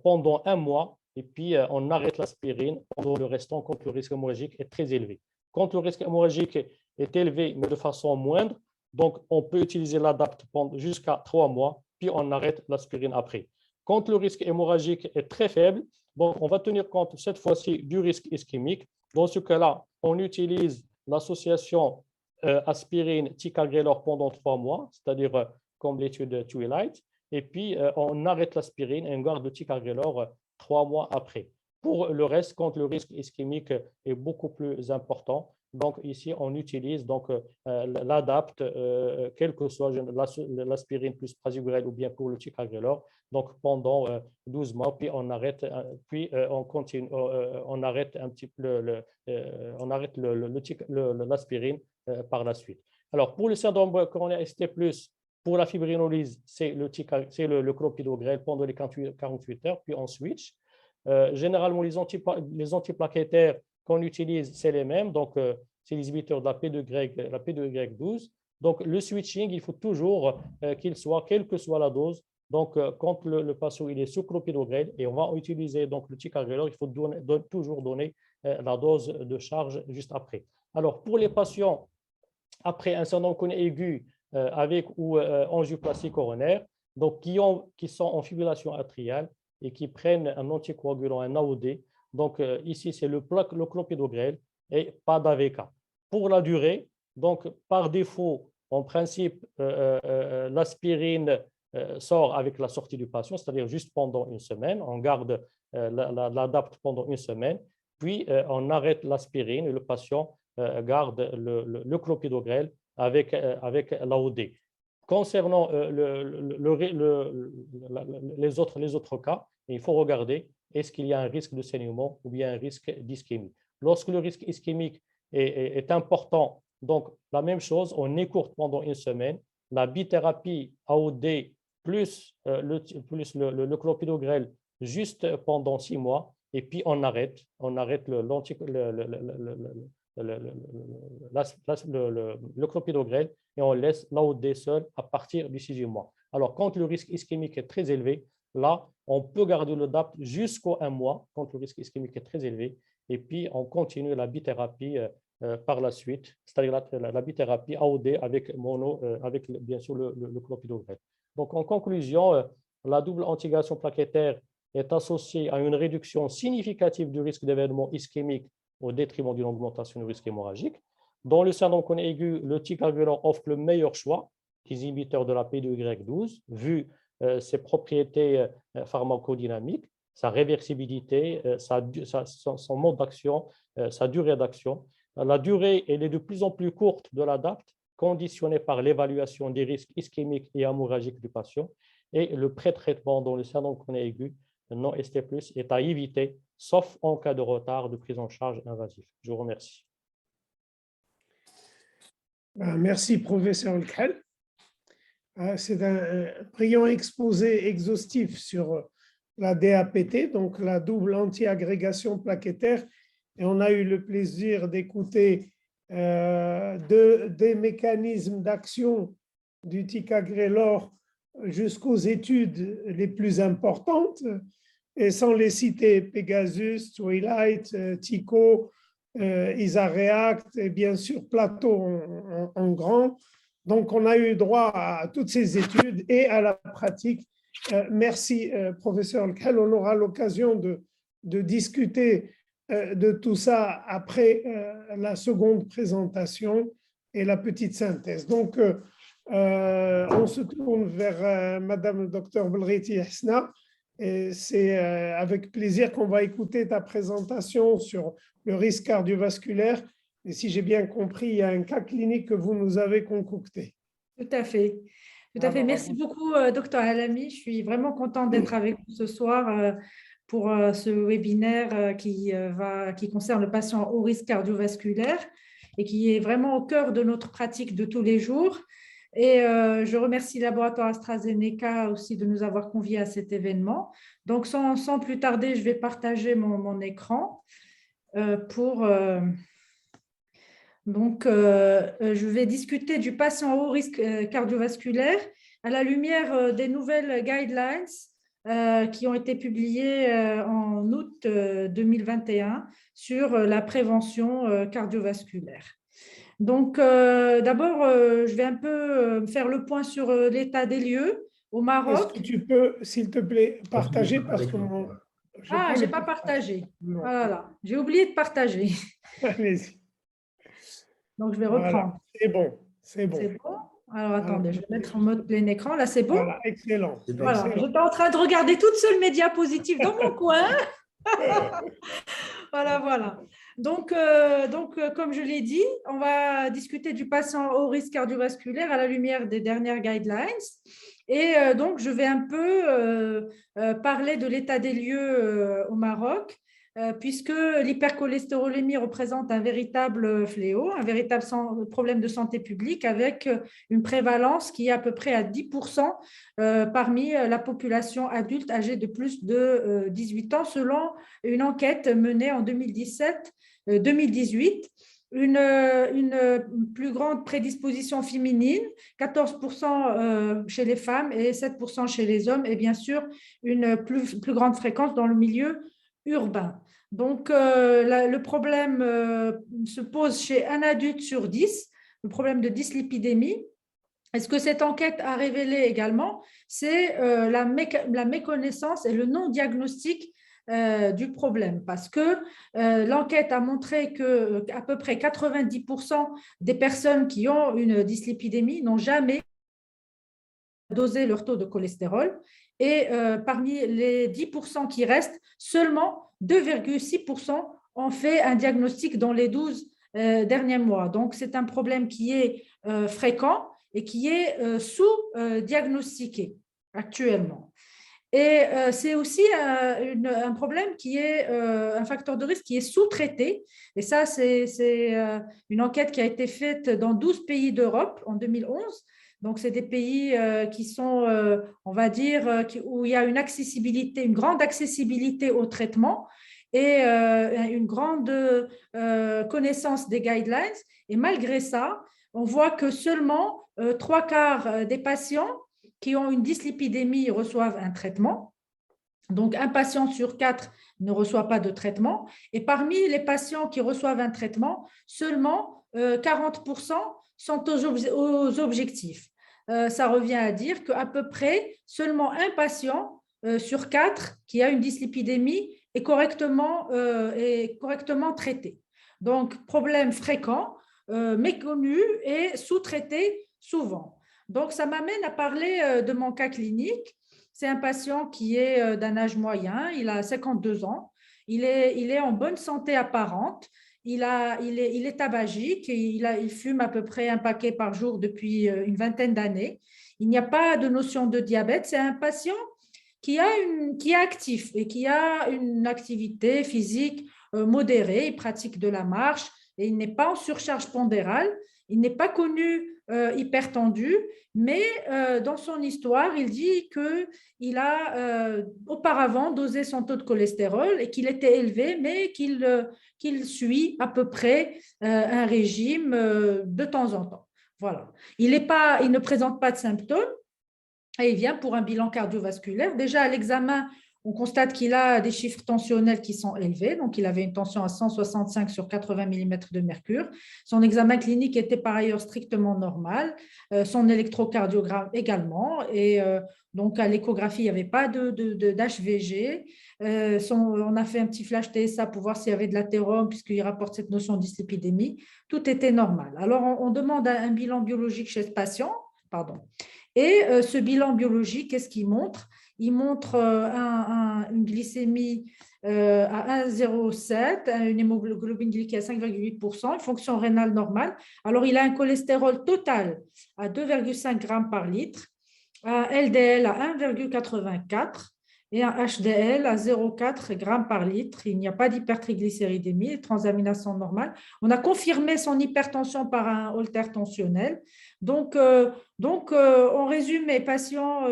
pendant un mois, et puis on arrête l'aspirine pendant le restant quand le risque hémorragique est très élevé. Quand le risque hémorragique est élevé, mais de façon moindre, donc on peut utiliser l'ADAPT jusqu'à 3 mois, puis on arrête l'aspirine après. Quand le risque hémorragique est très faible, donc on va tenir compte cette fois-ci du risque ischémique. Dans ce cas-là, on utilise l'association aspirine-ticagrelor pendant 3 mois, c'est-à-dire comme l'étude Twilight, et puis on arrête l'aspirine et on garde le ticagrelor 3 mois après. Pour le reste, quand le risque ischémique est beaucoup plus important, donc ici on utilise l'ADAPT, quel que soit l'aspirine plus prasugrel ou bien pour le ticagrelor, donc pendant 12 mois, puis on arrête, on continue, on arrête un petit peu on arrête l'aspirine par la suite. Alors pour le syndrome coronaire ST+, pour la fibrinolyse, c'est le clopidogrel pendant les 48 heures, puis on switch. Généralement, les antiplaquettaires qu'on utilise, c'est les mêmes. Donc, c'est les inhibiteurs de la P2Y12. Donc, le switching, il faut toujours qu'il soit, quelle que soit la dose. Donc, quand le patient il est sous clopidogrel et on va utiliser donc, le ticagrelor, il faut toujours donner la dose de charge juste après. Alors, pour les patients après un syndrome coronaire aigu avec ou angioplastie coronaire, donc qui sont en fibrillation atriale et qui prennent un anticoagulant, un AOD. Donc ici, c'est le clopidogrel et pas d'AVK. Pour la durée, donc par défaut, en principe, l'aspirine sort avec la sortie du patient, c'est-à-dire juste pendant une semaine. On garde l'ADAPT pendant une semaine, puis on arrête l'aspirine et le patient garde le clopidogrel avec l'AOD. Concernant les autres cas, il faut regarder est-ce qu'il y a un risque de saignement ou bien un risque d'ischémie. Lorsque le risque ischémique est important, donc la même chose, on écourte pendant une semaine. La bithérapie AOD plus le clopidogrel juste pendant 6 mois, et puis on arrête le clopidogrel et on laisse l'AOD seul à partir du 6e mois. Alors, quand le risque ischémique est très élevé, là, on peut garder le DAPT jusqu'au 1 mois, quand le risque ischémique est très élevé, et puis on continue la bithérapie par la suite, c'est-à-dire la bithérapie AOD avec bien sûr le clopidogrel. Donc, en conclusion, la double antiagression plaquettaire est associée à une réduction significative du risque d'événements ischémiques au détriment d'une augmentation du risque hémorragique. Dans le syndrome chronique aigu, le ticagrelor offre le meilleur choix des inhibiteurs de la P2Y12, vu ses propriétés pharmacodynamiques, sa réversibilité, son mode d'action, sa durée d'action. La durée elle est de plus en plus courte de l'ADAPT, conditionnée par l'évaluation des risques ischémiques et hémorragiques du patient. Et le pré-traitement dans le syndrome chronique aigu non ST+, est à éviter, sauf en cas de retard de prise en charge invasive. Je vous remercie. Merci, professeur Elkhel. C'est un brillant exposé exhaustif sur la DAPT, donc la double anti-agrégation plaquettaire. Et on a eu le plaisir d'écouter des mécanismes d'action du ticagrelor jusqu'aux études les plus importantes, et sans les citer, Pegasus, Twilight, TICO, ISAREACT et bien sûr Plateau en grand. Donc, on a eu droit à toutes ces études et à la pratique. Merci, professeur Elkhel. On aura l'occasion de discuter de tout ça après la seconde présentation et la petite synthèse. Donc, on se tourne vers Madame le docteur Belghiti Hesna. Et c'est avec plaisir qu'on va écouter ta présentation sur le risque cardiovasculaire. Et si j'ai bien compris, il y a un cas clinique que vous nous avez concocté. Tout à fait. Tout à fait. Merci beaucoup, docteur Alami. Je suis vraiment contente d'être avec vous ce soir pour ce webinaire qui concerne le patient haut risque cardiovasculaire et qui est vraiment au cœur de notre pratique de tous les jours. Et je remercie le laboratoire AstraZeneca aussi de nous avoir conviés à cet événement. Donc, sans plus tarder, je vais partager mon écran pour… Donc, je vais discuter du patient haut risque cardiovasculaire à la lumière des nouvelles guidelines qui ont été publiées en août 2021 sur la prévention cardiovasculaire. Donc, d'abord, je vais un peu faire le point sur l'état des lieux au Maroc. Est-ce que tu peux, s'il te plaît, partager parce que je n'ai pas partagé. Voilà, j'ai oublié de partager. Allez-y. Donc, je vais reprendre. Voilà. C'est bon, c'est bon. C'est bon. Alors, attendez, je vais mettre en mode plein écran. Là, c'est bon. Voilà, excellent. Voilà. J'étais en train de regarder toute seule média positive dans mon coin. Voilà. Donc, comme je l'ai dit, on va discuter du patient haut risque cardiovasculaire à la lumière des dernières guidelines. Et donc, je vais un peu parler de l'état des lieux au Maroc, puisque l'hypercholestérolémie représente un véritable fléau, un véritable problème de santé publique avec une prévalence qui est à peu près à 10% parmi la population adulte âgée de plus de 18 ans, selon une enquête menée en 2017-2018. Une plus grande prédisposition féminine, 14% chez les femmes et 7% chez les hommes, et bien sûr une plus grande fréquence dans le milieu urbain. Donc, le problème se pose chez un adulte sur 10, le problème de dyslipidémie. Et ce que cette enquête a révélé également, c'est la méconnaissance et le non-diagnostic du problème, parce que l'enquête a montré qu'à peu près 90% des personnes qui ont une dyslipidémie n'ont jamais dosé leur taux de cholestérol. Et parmi les 10% qui restent, seulement 2,6% ont fait un diagnostic dans les 12 derniers mois. Donc, c'est un problème qui est fréquent et qui est sous-diagnostiqué actuellement. Et c'est aussi un problème qui est un facteur de risque qui est sous-traité. Et ça, c'est une enquête qui a été faite dans 12 pays d'Europe en 2011. Donc, c'est des pays qui sont, on va dire, où il y a une grande accessibilité au traitement et une grande connaissance des guidelines. Et malgré ça, on voit que seulement 3/4 des patients qui ont une dyslipidémie reçoivent un traitement. Donc, un patient sur 4 ne reçoit pas de traitement. Et parmi les patients qui reçoivent un traitement, seulement 40% sont aux objectifs. Ça revient à dire qu'à peu près seulement un patient sur 4 qui a une dyslipidémie est correctement traité. Donc, problème fréquent, méconnu et sous-traité souvent. Donc, ça m'amène à parler de mon cas clinique. C'est un patient qui est d'un âge moyen, il a 52 ans, il est en bonne santé apparente, il est tabagique, il fume à peu près un paquet par jour depuis une vingtaine d'années. Il n'y a pas de notion de diabète, c'est un patient qui est actif et qui a une activité physique modérée, il pratique de la marche et il n'est pas en surcharge pondérale, il n'est pas connu hypertendu, mais dans son histoire, il dit qu'il a auparavant dosé son taux de cholestérol et qu'il était élevé, mais qu'il suit à peu près un régime de temps en temps. Voilà. Il ne présente pas de symptômes et il vient pour un bilan cardiovasculaire. Déjà, à l'examen, on constate qu'il a des chiffres tensionnels qui sont élevés. Donc, il avait une tension à 165 sur 80 mm de mercure. Son examen clinique était par ailleurs strictement normal. Son électrocardiogramme également. Et donc, à l'échographie, il n'y avait pas d'HVG. On a fait un petit flash TSA pour voir s'il y avait de l'athérome, puisqu'il rapporte cette notion de dyslipidémie. Tout était normal. Alors, on demande un bilan biologique chez ce patient. Pardon. Et ce bilan biologique, qu'est-ce qu'il montre? Il montre une glycémie à 1,07, une hémoglobine glyquée à 5,8%, une fonction rénale normale. Alors, il a un cholestérol total à 2,5 grammes par litre, un LDL à 1,84 et un HDL à 0,4 grammes par litre. Il n'y a pas d'hypertriglycéridémie, les transaminases sont normales. On a confirmé son hypertension par un holter tensionnel. Donc, en résumé, patient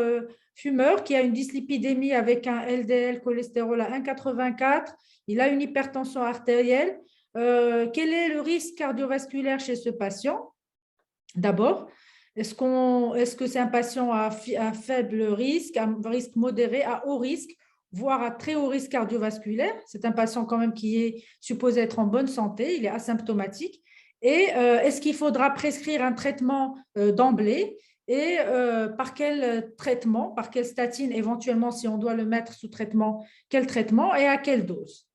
fumeur qui a une dyslipidémie avec un LDL cholestérol à 1,84, il a une hypertension artérielle. Quel est le risque cardiovasculaire chez ce patient? D'abord, est-ce que c'est un patient à faible risque, à risque modéré, à haut risque, voire à très haut risque cardiovasculaire? C'est un patient quand même qui est supposé être en bonne santé, il est asymptomatique. Et est-ce qu'il faudra prescrire un traitement d'emblée? Et par quel traitement, par quelle statine éventuellement, si on doit le mettre sous traitement, quel traitement et à quelle dose?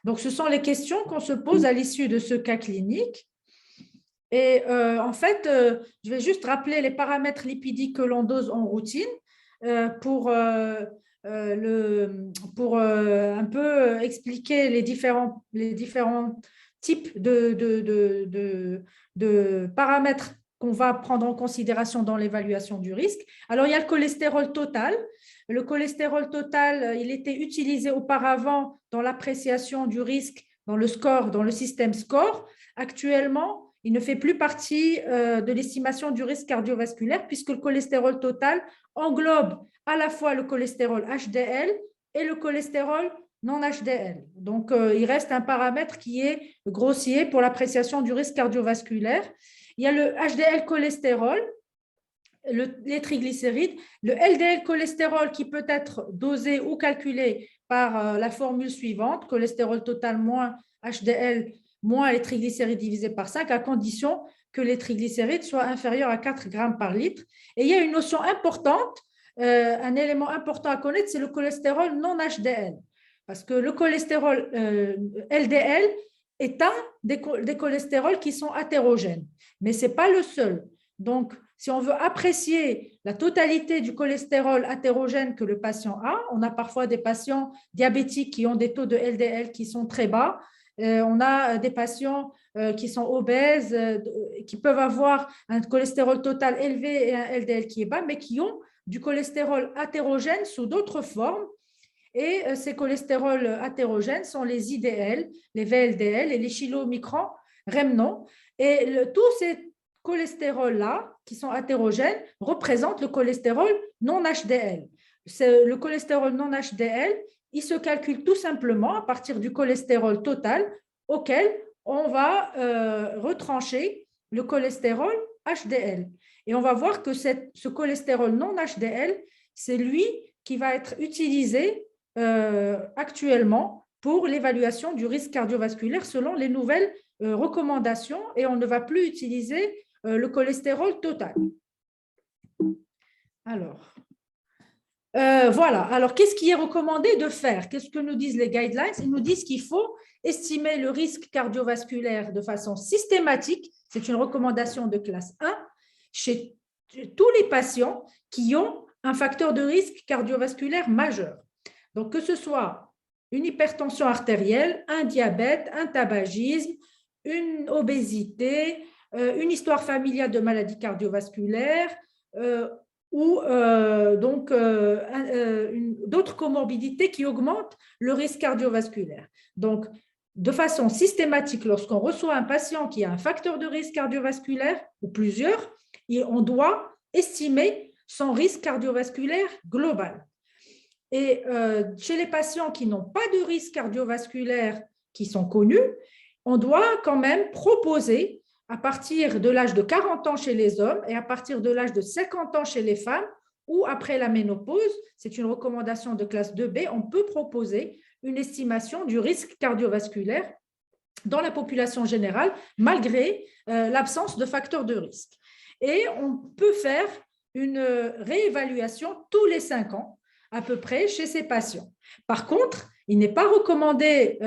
Donc, ce sont les questions qu'on se pose à l'issue de ce cas clinique. Et en fait, je vais juste rappeler les paramètres lipidiques que l'on dose en routine pour un peu expliquer les différents types de paramètres qu'on va prendre en considération dans l'évaluation du risque. Alors, il y a le cholestérol total. Le cholestérol total, il était utilisé auparavant dans l'appréciation du risque, dans le score, dans le système SCORE. Actuellement, il ne fait plus partie de l'estimation du risque cardiovasculaire puisque le cholestérol total englobe à la fois le cholestérol HDL et le cholestérol non HDL. Donc, il reste un paramètre qui est grossier pour l'appréciation du risque cardiovasculaire. Il y a le HDL cholestérol, les triglycérides, le LDL cholestérol qui peut être dosé ou calculé par la formule suivante, cholestérol total moins HDL moins les triglycérides divisés par 5, à condition que les triglycérides soient inférieurs à 4 grammes par litre. Et il y a une notion importante, un élément important à connaître, c'est le cholestérol non HDL. Parce que le cholestérol LDL est un des cholestérols qui sont athérogènes, mais ce n'est pas le seul. Donc, si on veut apprécier la totalité du cholestérol athérogène que le patient a, on a parfois des patients diabétiques qui ont des taux de LDL qui sont très bas. On a des patients qui sont obèses, qui peuvent avoir un cholestérol total élevé et un LDL qui est bas, mais qui ont du cholestérol athérogène sous d'autres formes. Et ces cholestérols athérogènes sont les IDL, les VLDL et les chylomicrons remnants. Et tous ces cholestérols-là, qui sont athérogènes, représentent le cholestérol non HDL. Le cholestérol non HDL, il se calcule tout simplement à partir du cholestérol total auquel on va retrancher le cholestérol HDL. Et on va voir que ce cholestérol non HDL, c'est lui qui va être utilisé actuellement pour l'évaluation du risque cardiovasculaire selon les nouvelles recommandations et on ne va plus utiliser le cholestérol total. Alors, voilà. Alors, qu'est-ce qui est recommandé de faire? Qu'est-ce que nous disent les guidelines? Ils nous disent qu'il faut estimer le risque cardiovasculaire de façon systématique. C'est une recommandation de classe 1 chez tous les patients qui ont un facteur de risque cardiovasculaire majeur. Donc, que ce soit une hypertension artérielle, un diabète, un tabagisme, une obésité, une histoire familiale de maladie cardiovasculaire ou d'autres comorbidités qui augmentent le risque cardiovasculaire. Donc, de façon systématique, lorsqu'on reçoit un patient qui a un facteur de risque cardiovasculaire ou plusieurs, on doit estimer son risque cardiovasculaire global. Et chez les patients qui n'ont pas de risque cardiovasculaire qui sont connus, on doit quand même proposer à partir de l'âge de 40 ans chez les hommes et à partir de l'âge de 50 ans chez les femmes ou après la ménopause, c'est une recommandation de classe 2B, on peut proposer une estimation du risque cardiovasculaire dans la population générale malgré l'absence de facteurs de risque. Et on peut faire une réévaluation tous les 5 ans à peu près chez ces patients. Par contre, il n'est pas recommandé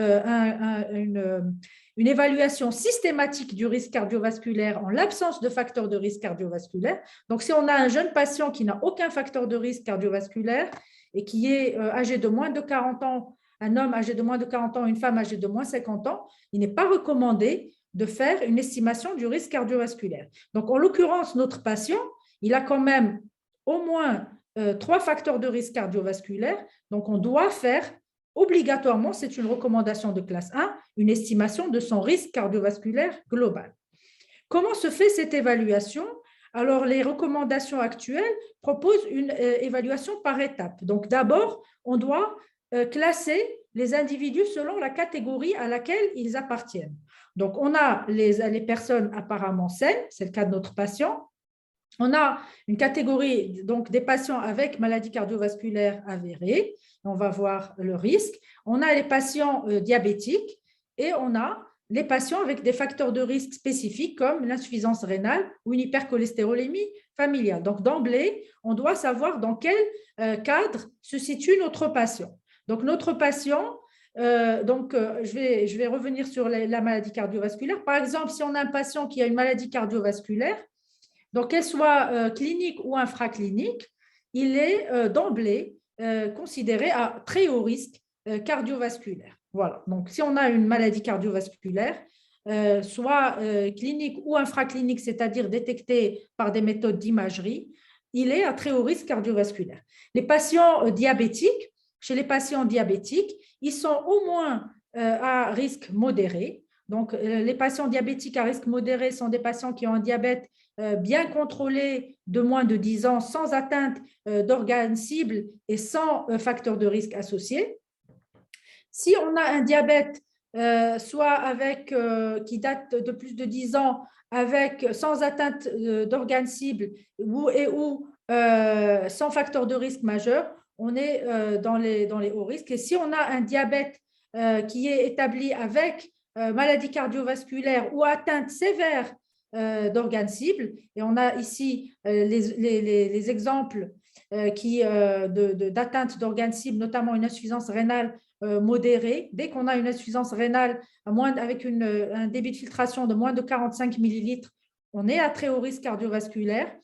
une évaluation systématique du risque cardiovasculaire en l'absence de facteurs de risque cardiovasculaire. Donc, si on a un jeune patient qui n'a aucun facteur de risque cardiovasculaire et qui est âgé de moins de 40 ans, un homme âgé de moins de 40 ans, une femme âgée de moins de 50 ans, il n'est pas recommandé de faire une estimation du risque cardiovasculaire. Donc, en l'occurrence, notre patient, il a quand même au moins 3 facteurs de risque cardiovasculaire. Donc, on doit faire obligatoirement, c'est une recommandation de classe 1, une estimation de son risque cardiovasculaire global. Comment se fait cette évaluation? Alors, les recommandations actuelles proposent une évaluation par étapes. Donc, d'abord, on doit classer les individus selon la catégorie à laquelle ils appartiennent. Donc, on a les personnes apparemment saines, c'est le cas de notre patient. On a une catégorie donc, des patients avec maladie cardiovasculaire avérée. On va voir le risque. On a les patients diabétiques et on a les patients avec des facteurs de risque spécifiques comme l'insuffisance rénale ou une hypercholestérolémie familiale. Donc, d'emblée, on doit savoir dans quel cadre se situe notre patient. Donc, notre patient, je vais revenir sur la maladie cardiovasculaire. Par exemple, si on a un patient qui a une maladie cardiovasculaire, donc qu'elle soit clinique ou infraclinique, il est d'emblée considéré à très haut risque cardiovasculaire. Voilà. Donc, si on a une maladie cardiovasculaire, soit clinique ou infraclinique, c'est-à-dire détectée par des méthodes d'imagerie, il est à très haut risque cardiovasculaire. Les patients diabétiques, chez les patients diabétiques, ils sont au moins à risque modéré. Donc, les patients diabétiques à risque modéré sont des patients qui ont un diabète bien contrôlé de moins de 10 ans, sans atteinte d'organes cibles et sans facteur de risque associé. Si on a un diabète soit qui date de plus de 10 ans, sans atteinte d'organes cibles ou sans facteur de risque majeur, on est dans les hauts risques. Et si on a un diabète qui est établi avec maladie cardiovasculaire ou atteinte sévère d'organes cibles, et on a ici les exemples d'atteinte d'organes cibles, notamment une insuffisance rénale modérée. Dès qu'on a une insuffisance rénale avec un débit de filtration de moins de 45 millilitres, on est à très haut risque cardiovasculaire.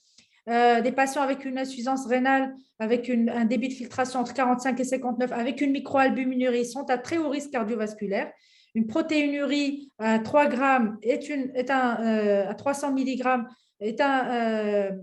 Des patients avec une insuffisance rénale avec un débit de filtration entre 45 et 59 avec une microalbuminurie sont à très haut risque cardiovasculaire. Une protéinurie à 3 grammes à 300 mg est un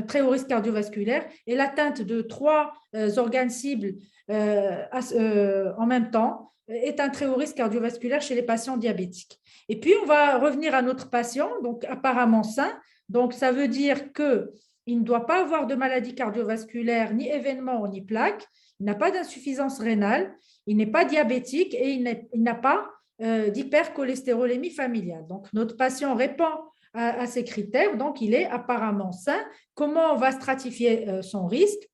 très haut risque cardiovasculaire et l'atteinte de 3 organes cibles en même temps est un très haut risque cardiovasculaire chez les patients diabétiques. Et puis, on va revenir à notre patient, donc apparemment sain. Donc, ça veut dire qu'il ne doit pas avoir de maladie cardiovasculaire, ni événement, ni plaque. Il n'a pas d'insuffisance rénale, il n'est pas diabétique et il n'a pas d'hypercholestérolémie familiale. Donc, notre patient répond à ces critères, donc il est apparemment sain. Comment on va stratifier son risque?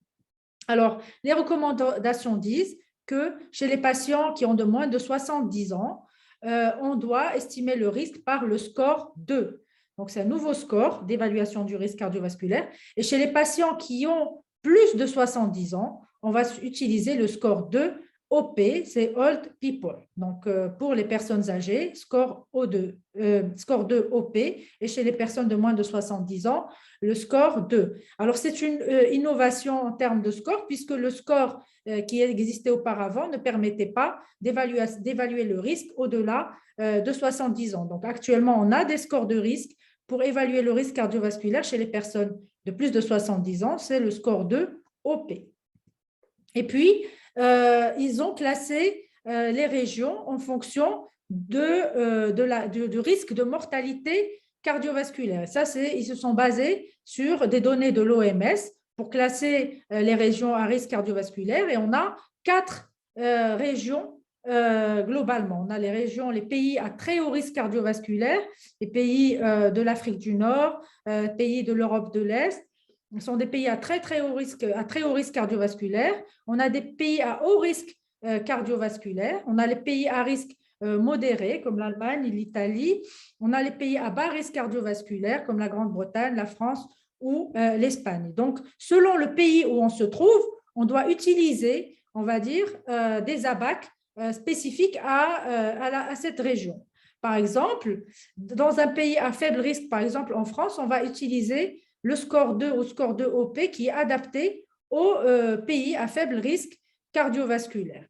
Alors, les recommandations disent que chez les patients qui ont de moins de 70 ans, on doit estimer le risque par le score 2. Donc, c'est un nouveau score d'évaluation du risque cardiovasculaire. Et chez les patients qui ont plus de 70 ans, on va utiliser le score 2 OP, c'est Old People. Donc, pour les personnes âgées, score 2 OP, et chez les personnes de moins de 70 ans, le score 2. Alors, c'est une innovation en termes de score, puisque le score qui existait auparavant ne permettait pas d'évaluer le risque au-delà de 70 ans. Donc, actuellement, on a des scores de risque pour évaluer le risque cardiovasculaire chez les personnes de plus de 70 ans, c'est le score 2 OP. Et puis, ils ont classé les régions en fonction du risque de mortalité cardiovasculaire. Ça, ils se sont basés sur des données de l'OMS pour classer les régions à risque cardiovasculaire. Et on a 4 régions globalement. On a les pays à très haut risque cardiovasculaire, les pays de l'Afrique du Nord, pays de l'Europe de l'Est. Ce sont des pays à très haut risque cardiovasculaire. On a des pays à haut risque cardiovasculaire. On a les pays à risque modéré, comme l'Allemagne et l'Italie. On a les pays à bas risque cardiovasculaire, comme la Grande-Bretagne, la France ou l'Espagne. Donc, selon le pays où on se trouve, on doit utiliser, on va dire, des ABAC spécifiques à cette région. Par exemple, dans un pays à faible risque, par exemple en France, on va utiliser le score 2 ou score 2 OP qui est adapté aux pays à faible risque cardiovasculaire.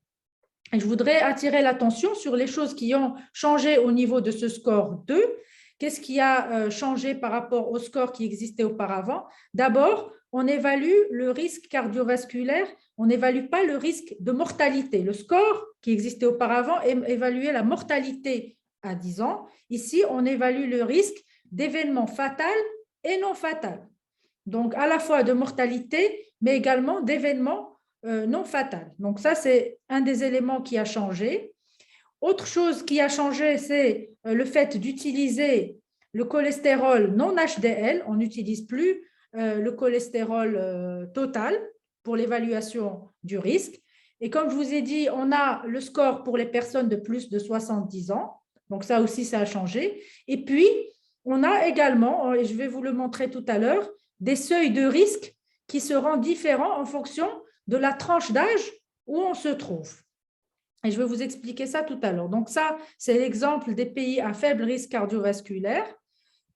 Et je voudrais attirer l'attention sur les choses qui ont changé au niveau de ce score 2. Qu'est-ce qui a changé par rapport au score qui existait auparavant? D'abord, on évalue le risque cardiovasculaire, on n'évalue pas le risque de mortalité. Le score qui existait auparavant évaluait la mortalité à 10 ans. Ici, on évalue le risque d'événements fatals et non fatals. Donc, à la fois de mortalité, mais également d'événements non fatals. Donc, ça, c'est un des éléments qui a changé. Autre chose qui a changé, c'est le fait d'utiliser le cholestérol non HDL. On n'utilise plus le cholestérol total pour l'évaluation du risque. Et comme je vous ai dit, on a le score pour les personnes de plus de 70 ans. Donc, ça aussi, ça a changé. Et puis, on a également, et je vais vous le montrer tout à l'heure, des seuils de risque qui seront différents en fonction de la tranche d'âge où on se trouve. Et je vais vous expliquer ça tout à l'heure. Donc ça, c'est l'exemple des pays à faible risque cardiovasculaire.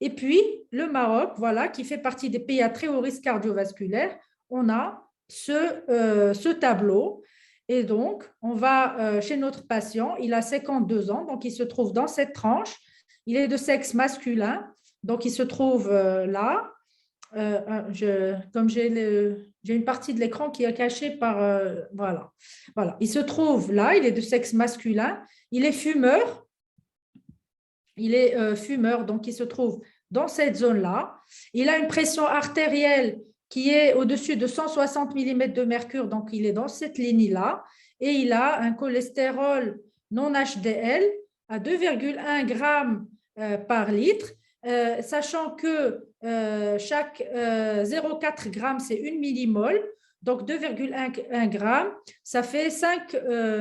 Et puis, le Maroc, voilà, qui fait partie des pays à très haut risque cardiovasculaire, on a ce tableau. Et donc, on va chez notre patient, il a 52 ans, donc il se trouve dans cette tranche. Il est de sexe masculin, donc il se trouve là. Comme j'ai une partie de l'écran qui est cachée par… voilà. Il se trouve là, il est de sexe masculin, il est fumeur. Il est fumeur, donc il se trouve dans cette zone-là. Il a une pression artérielle qui est au-dessus de 160 mm de mercure, donc il est dans cette ligne-là. Et il a un cholestérol non HDL à 2,1 grammes par litre, sachant que chaque 0,4 grammes, c'est 1 millimole. Donc, 2,1 grammes, ça fait 5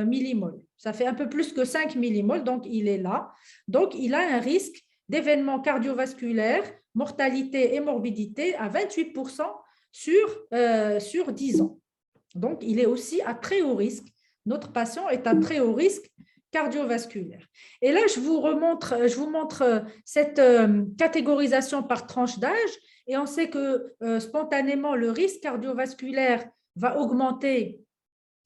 millimoles. Ça fait un peu plus que 5 millimoles, donc il est là. Donc, il a un risque d'événements cardiovasculaires, mortalité et morbidité à 28% sur 10 ans. Donc, il est aussi à très haut risque. Notre patient est à très haut risque cardiovasculaire. Et là, je vous montre cette catégorisation par tranche d'âge. Et on sait que spontanément, le risque cardiovasculaire va augmenter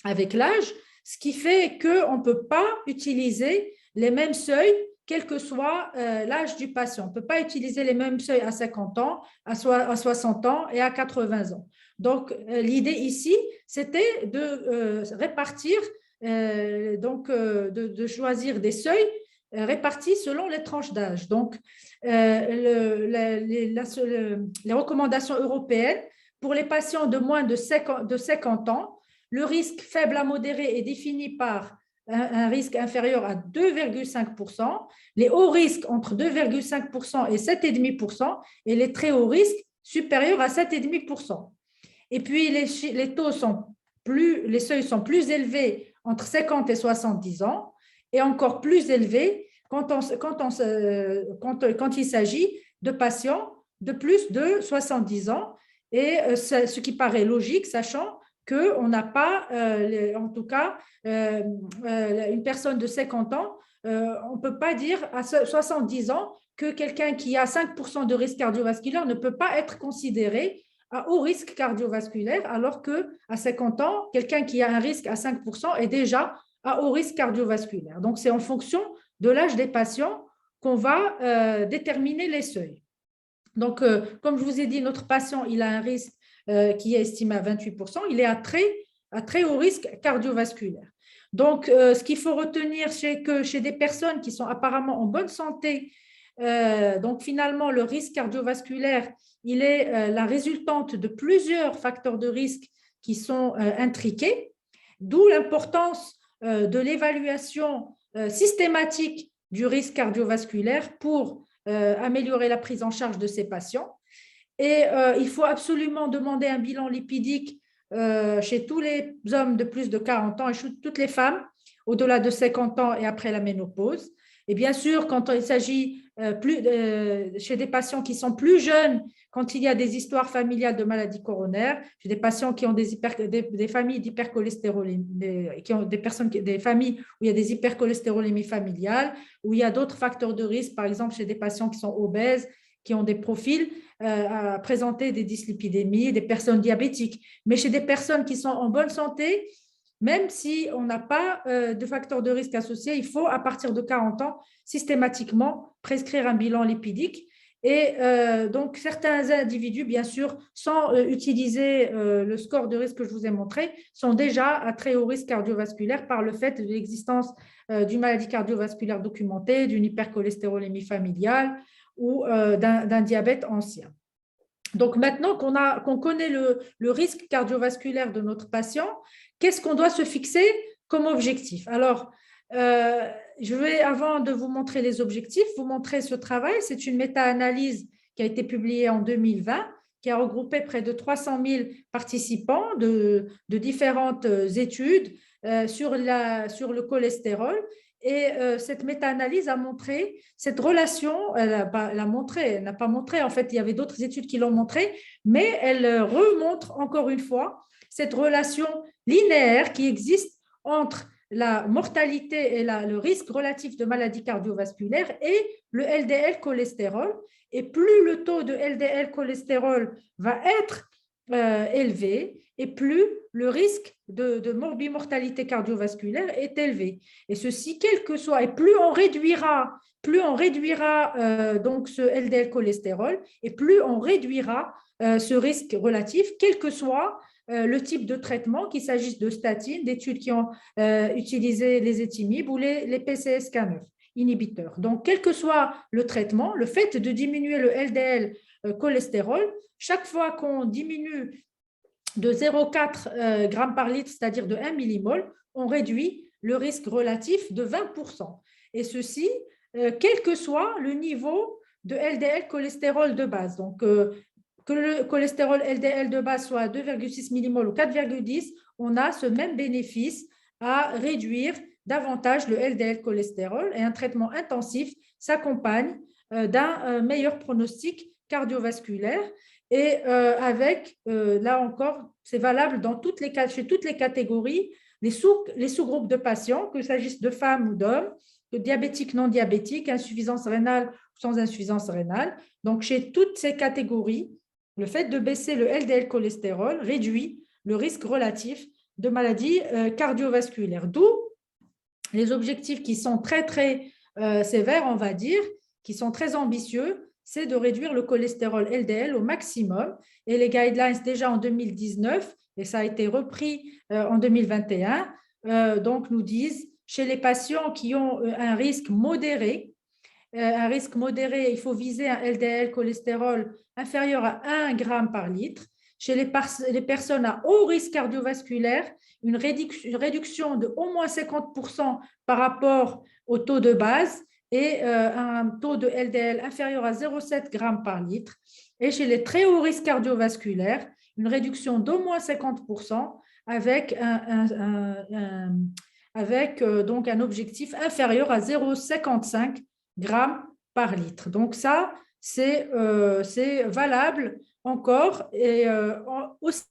avec l'âge, ce qui fait qu'on ne peut pas utiliser les mêmes seuils, quel que soit l'âge du patient. On ne peut pas utiliser les mêmes seuils à 50 ans, à 60 ans et à 80 ans. Donc, l'idée ici, c'était de répartir, de choisir des seuils répartis selon les tranches d'âge. Donc, les recommandations européennes pour les patients de moins de 50 ans, le risque faible à modéré est défini par un risque inférieur à 2,5%, les hauts risques entre 2,5% et 7,5% et les très hauts risques supérieurs à 7,5%. Et puis, les seuils sont plus élevés entre 50 et 70 ans et encore plus élevé quand il s'agit de patients de plus de 70 ans. Et ce qui paraît logique, sachant qu'on n'a pas, en tout cas, une personne de 50 ans, on ne peut pas dire à 70 ans que quelqu'un qui a 5% de risque cardiovasculaire ne peut pas être considéré à haut risque cardiovasculaire, alors qu'à 50 ans, quelqu'un qui a un risque à 5% est déjà à haut risque cardiovasculaire. Donc, c'est en fonction de l'âge des patients qu'on va déterminer les seuils. Donc, comme je vous ai dit, notre patient, il a un risque qui est estimé à 28%, il est à très haut risque cardiovasculaire. Donc, ce qu'il faut retenir, c'est que chez des personnes qui sont apparemment en bonne santé, donc finalement, le risque cardiovasculaire, il est la résultante de plusieurs facteurs de risque qui sont intriqués, d'où l'importance de l'évaluation systématique du risque cardiovasculaire pour améliorer la prise en charge de ces patients. Et il faut absolument demander un bilan lipidique chez tous les hommes de plus de 40 ans et chez toutes les femmes au-delà de 50 ans et après la ménopause. Et bien sûr, quand il s'agit chez des patients qui sont plus jeunes, quand il y a des histoires familiales de maladies coronaires, chez des patients qui ont des familles d'hypercholestérolémie, des familles où il y a des hypercholestérolémies familiales, où il y a d'autres facteurs de risque, par exemple chez des patients qui sont obèses, qui ont des profils à présenter des dyslipidémies, des personnes diabétiques. Mais chez des personnes qui sont en bonne santé, même si on n'a pas de facteurs de risque associés, il faut, à partir de 40 ans, systématiquement prescrire un bilan lipidique. Et donc, certains individus, bien sûr, sans utiliser le score de risque que je vous ai montré, sont déjà à très haut risque cardiovasculaire par le fait de l'existence d'une maladie cardiovasculaire documentée, d'une hypercholestérolémie familiale ou d'un diabète ancien. Donc, maintenant qu'on connaît le risque cardiovasculaire de notre patient, qu'est-ce qu'on doit se fixer comme objectif? Alors, je vais, avant de vous montrer les objectifs, vous montrer ce travail. C'est une méta-analyse qui a été publiée en 2020, qui a regroupé près de 300 000 participants de différentes études sur le cholestérol. Et cette méta-analyse a montré cette relation, elle n'a pas montré, en fait, il y avait d'autres études qui l'ont montré, mais elle remontre encore une fois cette relation linéaire qui existe entre la mortalité et le risque relatif de maladie cardiovasculaire et le LDL cholestérol. Et plus le taux de LDL cholestérol va être élevé, et plus le risque de morbimortalité cardiovasculaire est élevé. Et ceci, quel que soit, et plus on réduira donc ce LDL cholestérol, et plus on réduira ce risque relatif, quel que soit le type de traitement, qu'il s'agisse de statines, d'études qui ont utilisé les étimibes ou les PCSK9 inhibiteurs. Donc, quel que soit le traitement, le fait de diminuer le LDL cholestérol, chaque fois qu'on diminue de 0,4 g par litre, c'est-à-dire de 1 millimol, on réduit le risque relatif de 20%. Et ceci, quel que soit le niveau de LDL cholestérol de base. Donc, que le cholestérol LDL de base soit à 2,6 millimol ou 4,10, on a ce même bénéfice à réduire davantage le LDL cholestérol, et un traitement intensif s'accompagne d'un meilleur pronostic cardiovasculaire. Et avec, là encore, c'est valable dans chez toutes les catégories, les sous-groupes de patients, qu'il s'agisse de femmes ou d'hommes, diabétiques, non diabétiques, insuffisance rénale ou sans insuffisance rénale. Donc, chez toutes ces catégories, le fait de baisser le LDL cholestérol réduit le risque relatif de maladies cardiovasculaires. D'où les objectifs qui sont très, très sévères, on va dire, qui sont très ambitieux, c'est de réduire le cholestérol LDL au maximum. Et les guidelines, déjà en 2019, et ça a été repris en 2021, donc nous disent, chez les patients qui ont un risque modéré, il faut viser un LDL cholestérol inférieur à 1 g par litre. Chez les personnes à haut risque cardiovasculaire, une réduction de au moins 50% par rapport au taux de base et un taux de LDL inférieur à 0,7 g par litre. Et chez les très hauts risques cardiovasculaires, une réduction d'au moins 50% avec avec donc un objectif inférieur à 0,55 grammes par litre. Donc ça, c'est valable encore et aussi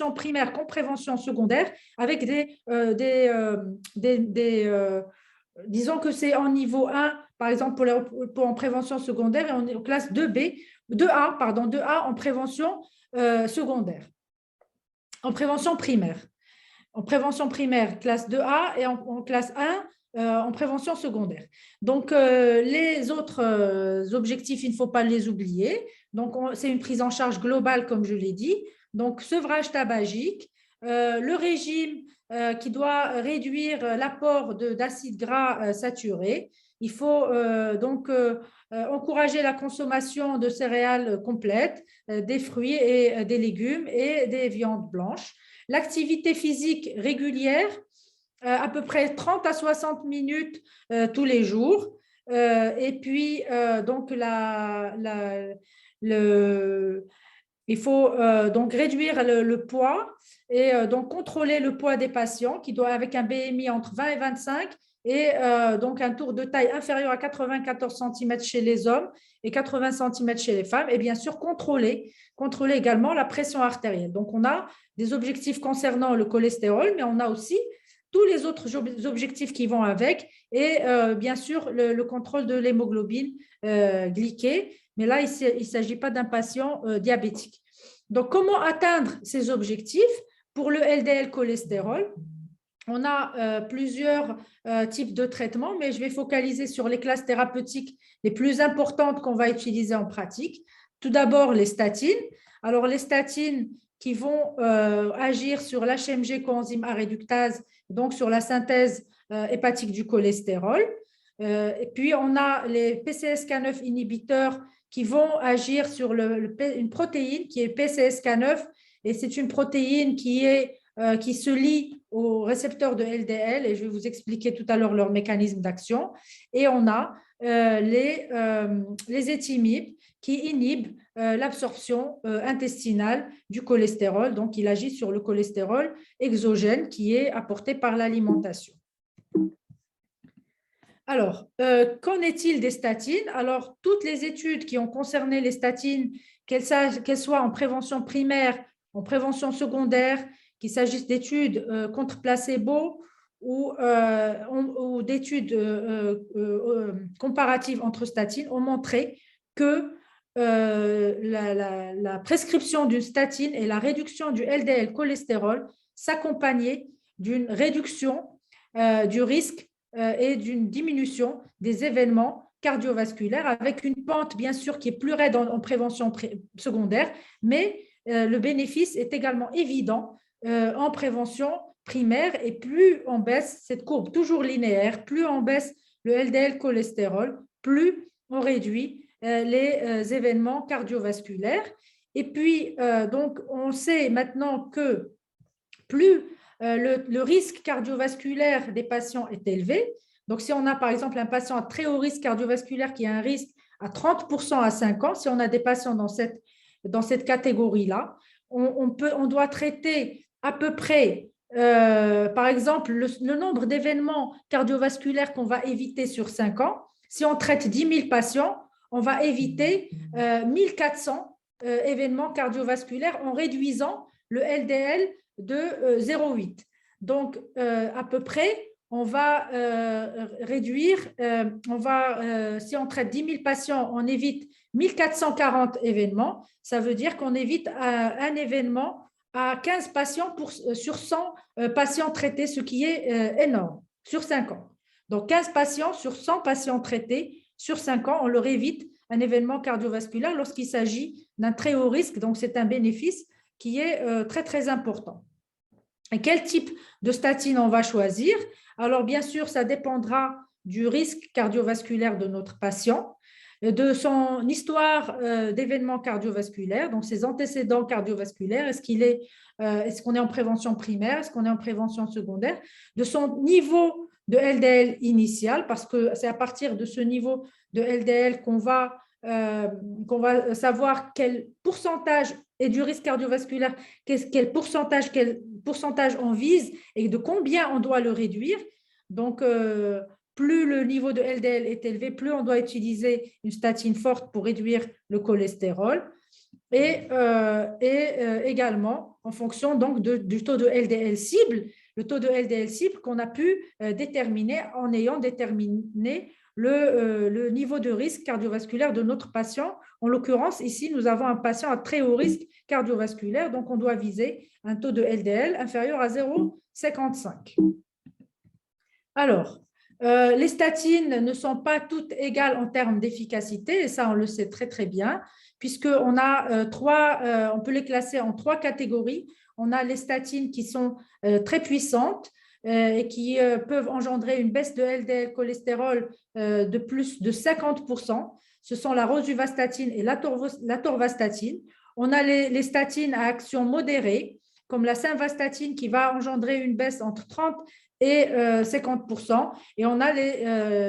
en primaire qu'en prévention secondaire avec disons que c'est en niveau 1, par exemple en prévention secondaire et on est en classe 2A en prévention secondaire, en prévention primaire. En prévention primaire, classe 2A et en classe 1, en prévention secondaire. Donc, les autres objectifs, il ne faut pas les oublier. Donc, c'est une prise en charge globale, comme je l'ai dit. Donc, sevrage tabagique, le régime qui doit réduire l'apport d'acides gras saturés. Il faut donc encourager la consommation de céréales complètes, des fruits et des légumes et des viandes blanches. L'activité physique régulière, à peu près 30 à 60 minutes tous les jours. Et puis, donc, il faut donc réduire le poids et donc contrôler le poids des patients qui doit avec un BMI entre 20 et 25 et donc un tour de taille inférieur à 94 cm chez les hommes et 80 cm chez les femmes. Et bien sûr, contrôler également la pression artérielle. Donc, on a des objectifs concernant le cholestérol, mais on a aussi tous les autres objectifs qui vont avec et bien sûr le contrôle de l'hémoglobine glyquée. Mais là, il ne s'agit pas d'un patient diabétique. Donc, comment atteindre ces objectifs? Pour le LDL cholestérol, on a plusieurs types de traitements, mais je vais focaliser sur les classes thérapeutiques les plus importantes qu'on va utiliser en pratique. Tout d'abord, les statines. Alors, les statines qui vont agir sur l'HMG coenzyme A réductase, donc sur la synthèse hépatique du cholestérol. Et puis, on a les PCSK9 inhibiteurs qui vont agir sur une protéine qui est PCSK9, et c'est une protéine qui se lie au récepteur de LDL, et je vais vous expliquer tout à l'heure leur mécanisme d'action. Et on a les éthymibes qui inhibent l'absorption intestinale du cholestérol. Donc, il agit sur le cholestérol exogène qui est apporté par l'alimentation. Alors, qu'en est-il des statines? Alors, toutes les études qui ont concerné les statines, qu'elles soient en prévention primaire, en prévention secondaire, qu'il s'agisse d'études contre placebo ou d'études comparatives entre statines, ont montré que la prescription d'une statine et la réduction du LDL cholestérol s'accompagnaient d'une réduction du risque et d'une diminution des événements cardiovasculaires, avec une pente bien sûr qui est plus raide en prévention secondaire, mais le bénéfice est également évident en prévention primaire, et plus on baisse cette courbe toujours linéaire, plus on baisse le LDL cholestérol, plus on réduit les événements cardiovasculaires. Et puis, donc, on sait maintenant que plus le risque cardiovasculaire des patients est élevé. Donc, si on a par exemple un patient à très haut risque cardiovasculaire qui a un risque à 30% à 5 ans, si on a des patients dans cette catégorie-là, on doit traiter à peu près, par exemple, le nombre d'événements cardiovasculaires qu'on va éviter sur 5 ans. Si on traite 10 000 patients, on va éviter 1400 événements cardiovasculaires en réduisant le LDL de 0,8. Donc, à peu près, on va réduire, si on traite 10 000 patients, on évite 1440 événements. Ça veut dire qu'on évite un événement à 15 patients sur 100 patients traités, ce qui est énorme, sur 5 ans. Donc, 15 patients sur 100 patients traités, sur 5 ans, on leur évite un événement cardiovasculaire lorsqu'il s'agit d'un très haut risque. Donc, c'est un bénéfice qui est très, très important. Et quel type de statine on va choisir? Alors, bien sûr, ça dépendra du risque cardiovasculaire de notre patient, de son histoire d'événements cardiovasculaires, donc ses antécédents cardiovasculaires, est-ce qu'on est en prévention primaire, est-ce qu'on est en prévention secondaire, de son niveau de LDL initial, parce que c'est à partir de ce niveau de LDL qu'on va savoir quel pourcentage et du risque cardiovasculaire, quel pourcentage on vise et de combien on doit le réduire. Donc, plus le niveau de LDL est élevé, plus on doit utiliser une statine forte pour réduire le cholestérol. Et également en fonction donc du taux de LDL cible, le taux de LDL cible qu'on a pu déterminer en ayant déterminé le niveau de risque cardiovasculaire de notre patient. En l'occurrence, ici, nous avons un patient à très haut risque cardiovasculaire, donc on doit viser un taux de LDL inférieur à 0,55. Alors, les statines ne sont pas toutes égales en termes d'efficacité, et ça, on le sait très, très bien, puisqu'on a on peut les classer en 3 catégories. On a les statines qui sont très puissantes et qui peuvent engendrer une baisse de LDL cholestérol de plus de 50%. Ce sont la rosuvastatine et l'atorvastatine. On a les statines à action modérée, comme la simvastatine qui va engendrer une baisse entre 30 et 50%. Et on a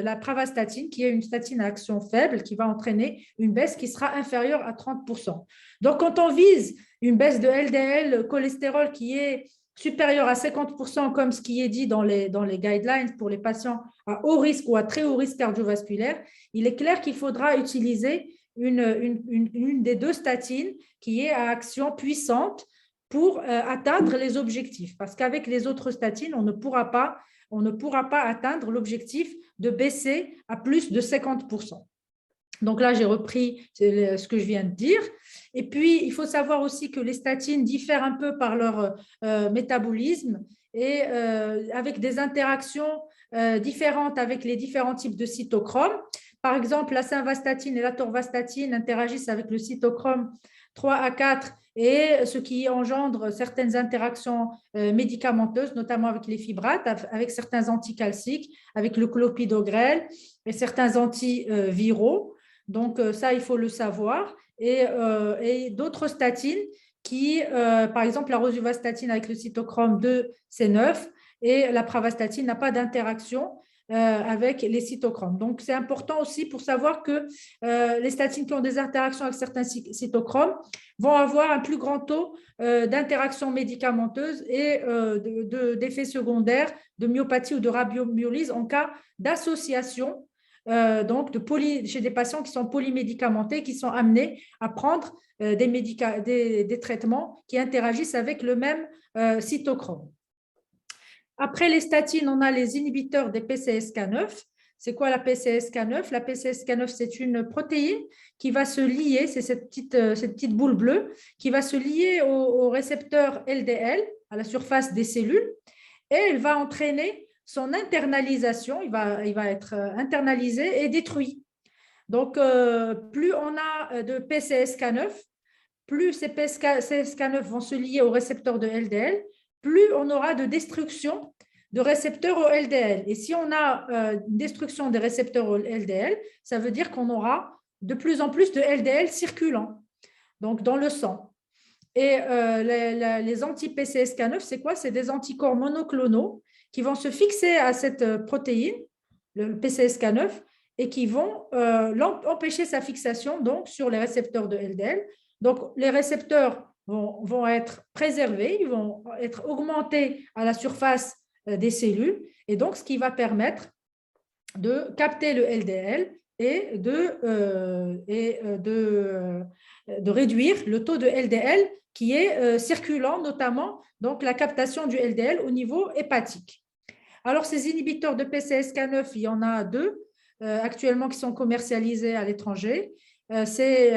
la pravastatine qui est une statine à action faible qui va entraîner une baisse qui sera inférieure à 30%. Donc, quand on vise une baisse de LDL cholestérol qui est supérieure à 50%, comme ce qui est dit dans les guidelines pour les patients à haut risque ou à très haut risque cardiovasculaire, il est clair qu'il faudra utiliser une des 2 statines qui est à action puissante pour atteindre les objectifs. Parce qu'avec les autres statines, on ne pourra pas atteindre l'objectif de baisser à plus de 50%. Donc là, j'ai repris ce que je viens de dire. Et puis, il faut savoir aussi que les statines diffèrent un peu par leur métabolisme et avec des interactions différentes avec les différents types de cytochromes. Par exemple, la simvastatine et l'atorvastatine interagissent avec le cytochrome 3 à 4 et ce qui engendre certaines interactions médicamenteuses, notamment avec les fibrates, avec certains anticalciques, avec le clopidogrel et certains antiviraux. Donc, ça, il faut le savoir. Et d'autres statines qui, par exemple, la rosuvastatine avec le cytochrome 2C9 et la pravastatine n'a pas d'interaction avec les cytochromes. Donc, c'est important aussi pour savoir que les statines qui ont des interactions avec certains cytochromes vont avoir un plus grand taux d'interaction médicamenteuse et d'effets secondaires, de myopathie ou de rabiomyolyse en cas d'association donc chez des patients qui sont polymédicamentés, qui sont amenés à prendre des traitements qui interagissent avec le même cytochrome. Après les statines, on a les inhibiteurs des PCSK9. C'est quoi la PCSK9? La PCSK9, c'est une protéine qui va se lier, c'est cette petite boule bleue, qui va se lier au récepteur LDL, à la surface des cellules, et elle va entraîner son internalisation, il va être internalisé et détruit. Donc, plus on a de PCSK9, plus ces PCSK9 vont se lier au récepteur de LDL, plus on aura de destruction de récepteurs au LDL. Et si on a une destruction des récepteurs au LDL, ça veut dire qu'on aura de plus en plus de LDL circulant, donc dans le sang. Et les anti-PCSK9, c'est quoi? C'est des anticorps monoclonaux qui vont se fixer à cette protéine, le PCSK9, et qui vont empêcher sa fixation donc, sur les récepteurs de LDL. Donc, les récepteurs vont être préservés, ils vont être augmentés à la surface des cellules, et donc ce qui va permettre de capter le LDL et de réduire le taux de LDL qui est circulant, notamment donc la captation du LDL au niveau hépatique. Alors, ces inhibiteurs de PCSK9, il y en a 2 actuellement qui sont commercialisés à l'étranger. C'est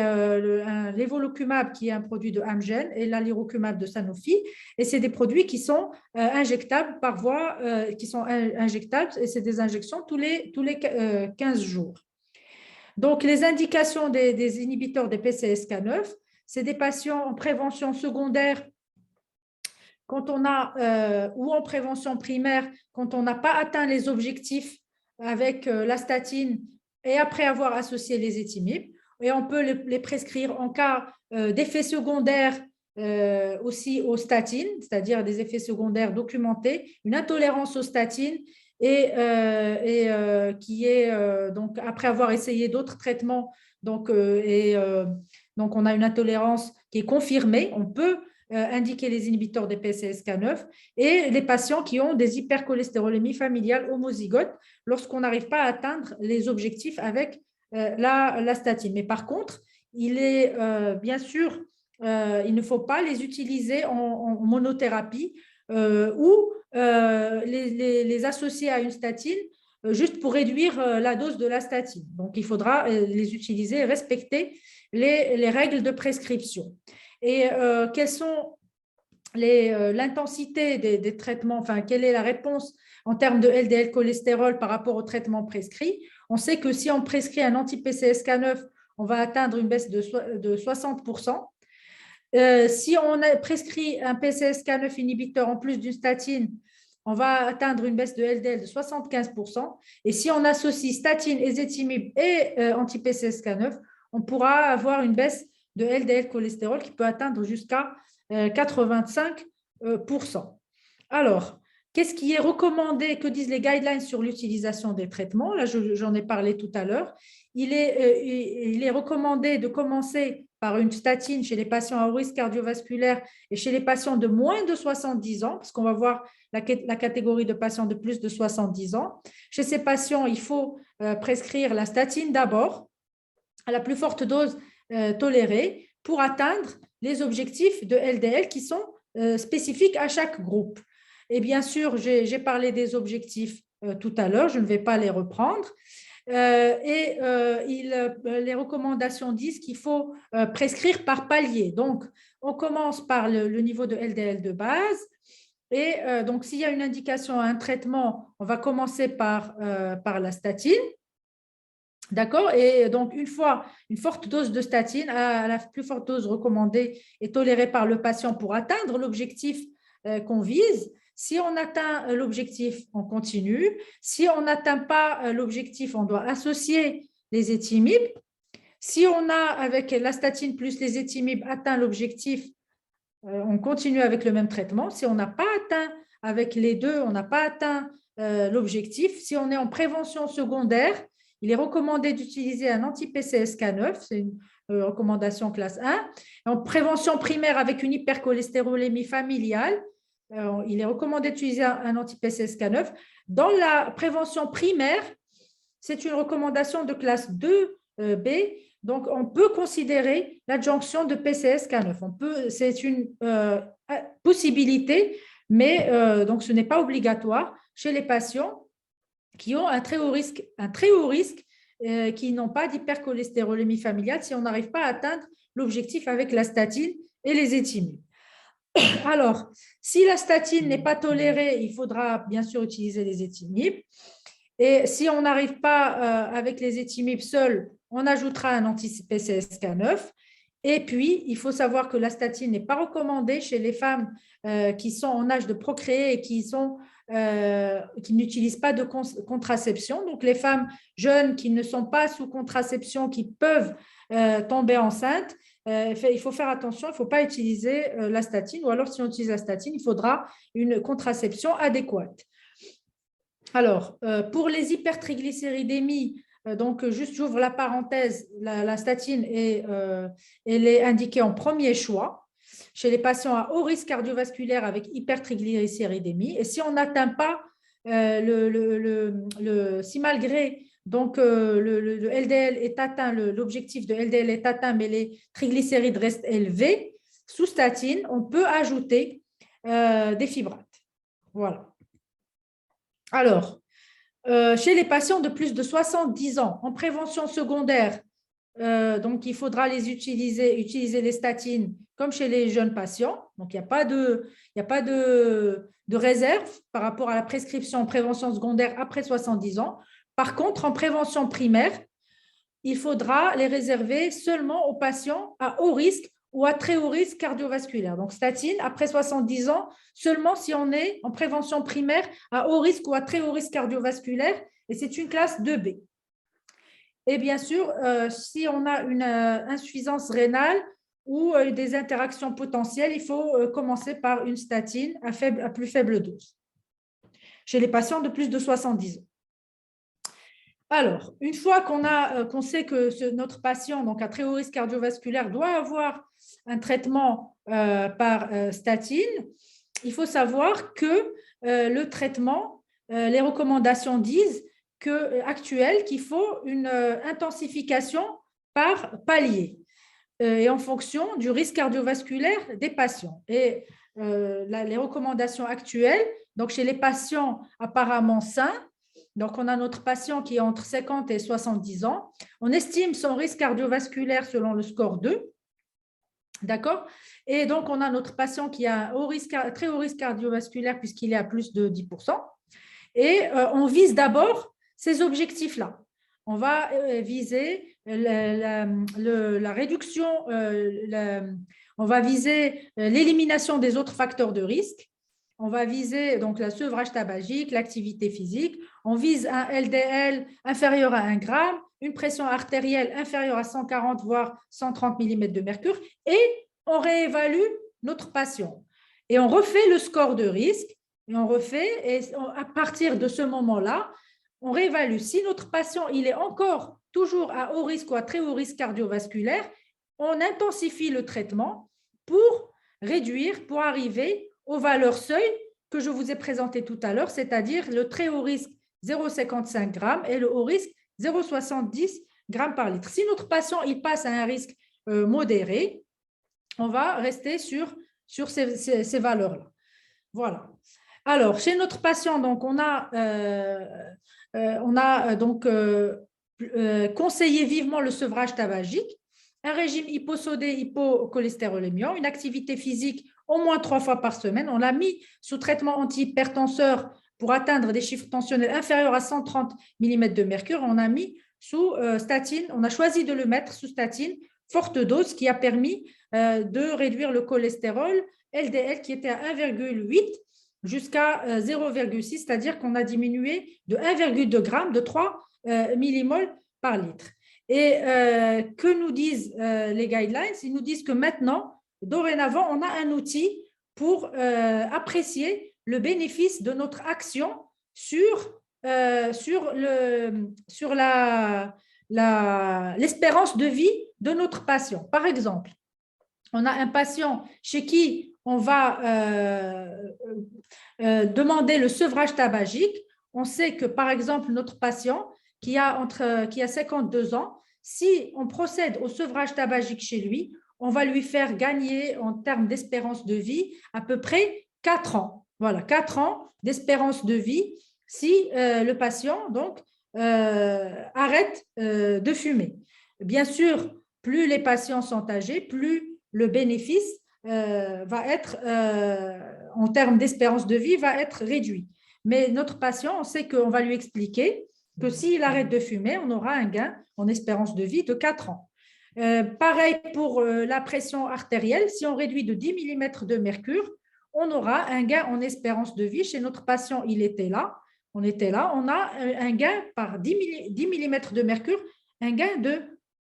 l'évolucumab qui est un produit de Amgen et l'alirocumab de Sanofi. Et c'est des produits qui sont injectables par voie, injectables et c'est des injections tous les 15 jours. Donc, les indications des inhibiteurs des PCSK9, c'est des patients en prévention secondaire quand on a, ou en prévention primaire quand on n'a pas atteint les objectifs avec la statine et après avoir associé les étimibes. Et on peut les prescrire en cas d'effets secondaires aussi aux statines, c'est-à-dire des effets secondaires documentés, une intolérance aux statines et qui est donc après avoir essayé d'autres traitements donc, donc on a une intolérance qui est confirmée, on peut indiquer les inhibiteurs des PCSK9 et les patients qui ont des hypercholestérolémies familiales homozygotes lorsqu'on n'arrive pas à atteindre les objectifs avec la statine. Mais par contre, il est bien sûr, il ne faut pas les utiliser en monothérapie ou les associer à une statine juste pour réduire la dose de la statine. Donc, il faudra les utiliser et respecter les règles de prescription. Et quelles sont l'intensité des traitements, enfin, quelle est la réponse en termes de LDL cholestérol par rapport au traitement prescrit? On sait que si on prescrit un anti-PCSK9, on va atteindre une baisse de 60%. Si on a prescrit un PCSK9 inhibiteur en plus d'une statine, on va atteindre une baisse de LDL de 75%. Et si on associe statine, ezetimibe et anti-PCSK9, on pourra avoir une baisse de LDL cholestérol qui peut atteindre jusqu'à 85%. Alors, qu'est-ce qui est recommandé? Que disent les guidelines sur l'utilisation des traitements? Là, j'en ai parlé tout à l'heure. Il est recommandé de commencer par une statine chez les patients à haut risque cardiovasculaire et chez les patients de moins de 70 ans, parce qu'on va voir la catégorie de patients de plus de 70 ans. Chez ces patients, il faut prescrire la statine d'abord, à la plus forte dose tolérée, pour atteindre les objectifs de LDL qui sont spécifiques à chaque groupe. Et bien sûr, j'ai parlé des objectifs tout à l'heure, je ne vais pas les reprendre. Les recommandations disent qu'il faut prescrire par palier. Donc, on commence par le niveau de LDL de base. Et donc, s'il y a une indication à un traitement, on va commencer par la statine. D'accord? Et donc, une fois une forte dose de statine, à la plus forte dose recommandée et tolérée par le patient pour atteindre l'objectif qu'on vise. Si on atteint l'objectif, on continue. Si on n'atteint pas l'objectif, on doit associer les étimibes. Si on a, avec la statine plus les étimibes, atteint l'objectif, on continue avec le même traitement. Si on n'a pas atteint avec les deux, on n'a pas atteint l'objectif. Si on est en prévention secondaire, il est recommandé d'utiliser un anti-PCSK9, c'est une recommandation classe 1. En prévention primaire avec une hypercholestérolémie familiale, il est recommandé d'utiliser un anti-PCSK9. Dans la prévention primaire, c'est une recommandation de classe 2B. Donc, on peut considérer l'adjonction de PCSK9. C'est une possibilité, mais donc ce n'est pas obligatoire chez les patients qui ont un très haut risque qui n'ont pas d'hypercholestérolémie familiale si on n'arrive pas à atteindre l'objectif avec la statine et les étimibes. Alors, si la statine n'est pas tolérée, il faudra bien sûr utiliser les étimibes. Et si on n'arrive pas avec les étimibes seuls, on ajoutera un anti-PCSK9. Et puis, il faut savoir que la statine n'est pas recommandée chez les femmes qui sont en âge de procréer et qui n'utilisent pas de contraception. Donc, les femmes jeunes qui ne sont pas sous contraception, qui peuvent tomber enceintes, il faut faire attention, il ne faut pas utiliser la statine. Ou alors, si on utilise la statine, il faudra une contraception adéquate. Alors, pour les hypertriglycéridémies, donc juste j'ouvre la parenthèse, la statine elle est indiquée en premier choix chez les patients à haut risque cardiovasculaire avec hypertriglycéridémie. Et si on n'atteint pas si malgré donc le LDL est atteint, l'objectif de LDL est atteint, mais les triglycérides restent élevés, sous statine, on peut ajouter des fibrates. Voilà. Alors, chez les patients de plus de 70 ans, en prévention secondaire, donc il faudra utiliser les statines comme chez les jeunes patients. Donc, il n'y a pas de réserve par rapport à la prescription en prévention secondaire après 70 ans. Par contre, en prévention primaire, il faudra les réserver seulement aux patients à haut risque ou à très haut risque cardiovasculaire. Donc, statine, après 70 ans, seulement si on est en prévention primaire à haut risque ou à très haut risque cardiovasculaire, et c'est une classe 2B. Et bien sûr, si on a une insuffisance rénale ou des interactions potentielles, il faut commencer par une statine à plus faible dose chez les patients de plus de 70 ans. Alors, une fois qu'on sait que notre patient, donc à très haut risque cardiovasculaire, doit avoir un traitement par statine, il faut savoir que le traitement, les recommandations disent actuelles qu'il faut une intensification par palier et en fonction du risque cardiovasculaire des patients. Et les recommandations actuelles, donc chez les patients apparemment sains, donc on a notre patient qui est entre 50 et 70 ans, on estime son risque cardiovasculaire selon le score 2, d'accord? Et donc on a notre patient qui a un très haut risque cardiovasculaire puisqu'il est à plus de 10%, et on vise d'abord ces objectifs-là. On va viser la réduction, on va viser l'élimination des autres facteurs de risque. On va viser donc le sevrage tabagique, l'activité physique. On vise un LDL inférieur à 1 gramme, une pression artérielle inférieure à 140 voire 130 mm de mercure, et on réévalue notre patient. Et on refait le score de risque, et on refait, et à partir de ce moment-là, on réévalue. Si notre patient il est encore toujours à haut risque ou à très haut risque cardiovasculaire, on intensifie le traitement pour réduire, pour arriver aux valeurs seuil que je vous ai présentées tout à l'heure, c'est-à-dire le très haut risque 0,55 g et le haut risque 0,70 g par litre. Si notre patient il passe à un risque modéré, on va rester sur ces valeurs-là. Voilà. Alors, chez notre patient, donc, on a conseillé vivement le sevrage tabagique, un régime hyposodé, hypocholestérolémiant, une activité physique au moins 3 fois par semaine. On l'a mis sous traitement antihypertenseur pour atteindre des chiffres tensionnels inférieurs à 130 mm de mercure. On a mis sous statine, on a choisi de le mettre sous statine forte dose qui a permis de réduire le cholestérol LDL qui était à 1,8 jusqu'à 0,6, c'est-à-dire qu'on a diminué de 1,2 g de 3 millimoles par litre. Et que nous disent les guidelines? Ils nous disent que maintenant, dorénavant, on a un outil pour apprécier le bénéfice de notre action sur l'espérance de vie de notre patient. Par exemple, on a un patient chez qui on va demander le sevrage tabagique. On sait que, par exemple, notre patient qui a 52 ans, si on procède au sevrage tabagique chez lui, on va lui faire gagner en termes d'espérance de vie à peu près 4 ans. Voilà, 4 ans d'espérance de vie si le patient donc, arrête de fumer. Bien sûr, plus les patients sont âgés, plus le bénéfice va être, en termes d'espérance de vie, va être réduit. Mais notre patient, on sait qu'on va lui expliquer que s'il arrête de fumer, on aura un gain en espérance de vie de 4 ans. Pareil pour la pression artérielle, si on réduit de 10 mm de mercure, on aura un gain en espérance de vie. Chez notre patient, on était là, on a un gain par 10 mm de mercure, un gain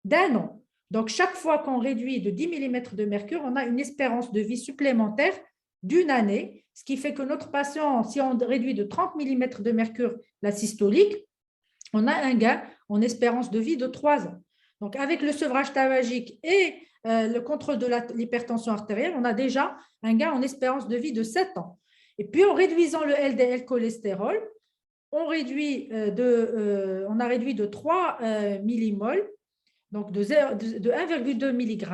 d'1 an. Donc, chaque fois qu'on réduit de 10 mm de mercure, on a une espérance de vie supplémentaire d'1 année, ce qui fait que notre patient, si on réduit de 30 mm de mercure la systolique, on a un gain en espérance de vie de 3 ans. Donc, avec le sevrage tabagique et le contrôle de l'hypertension artérielle, on a déjà un gain en espérance de vie de 7 ans. Et puis, en réduisant le LDL cholestérol, on a réduit de 3 millimoles, donc de 1,2 mg.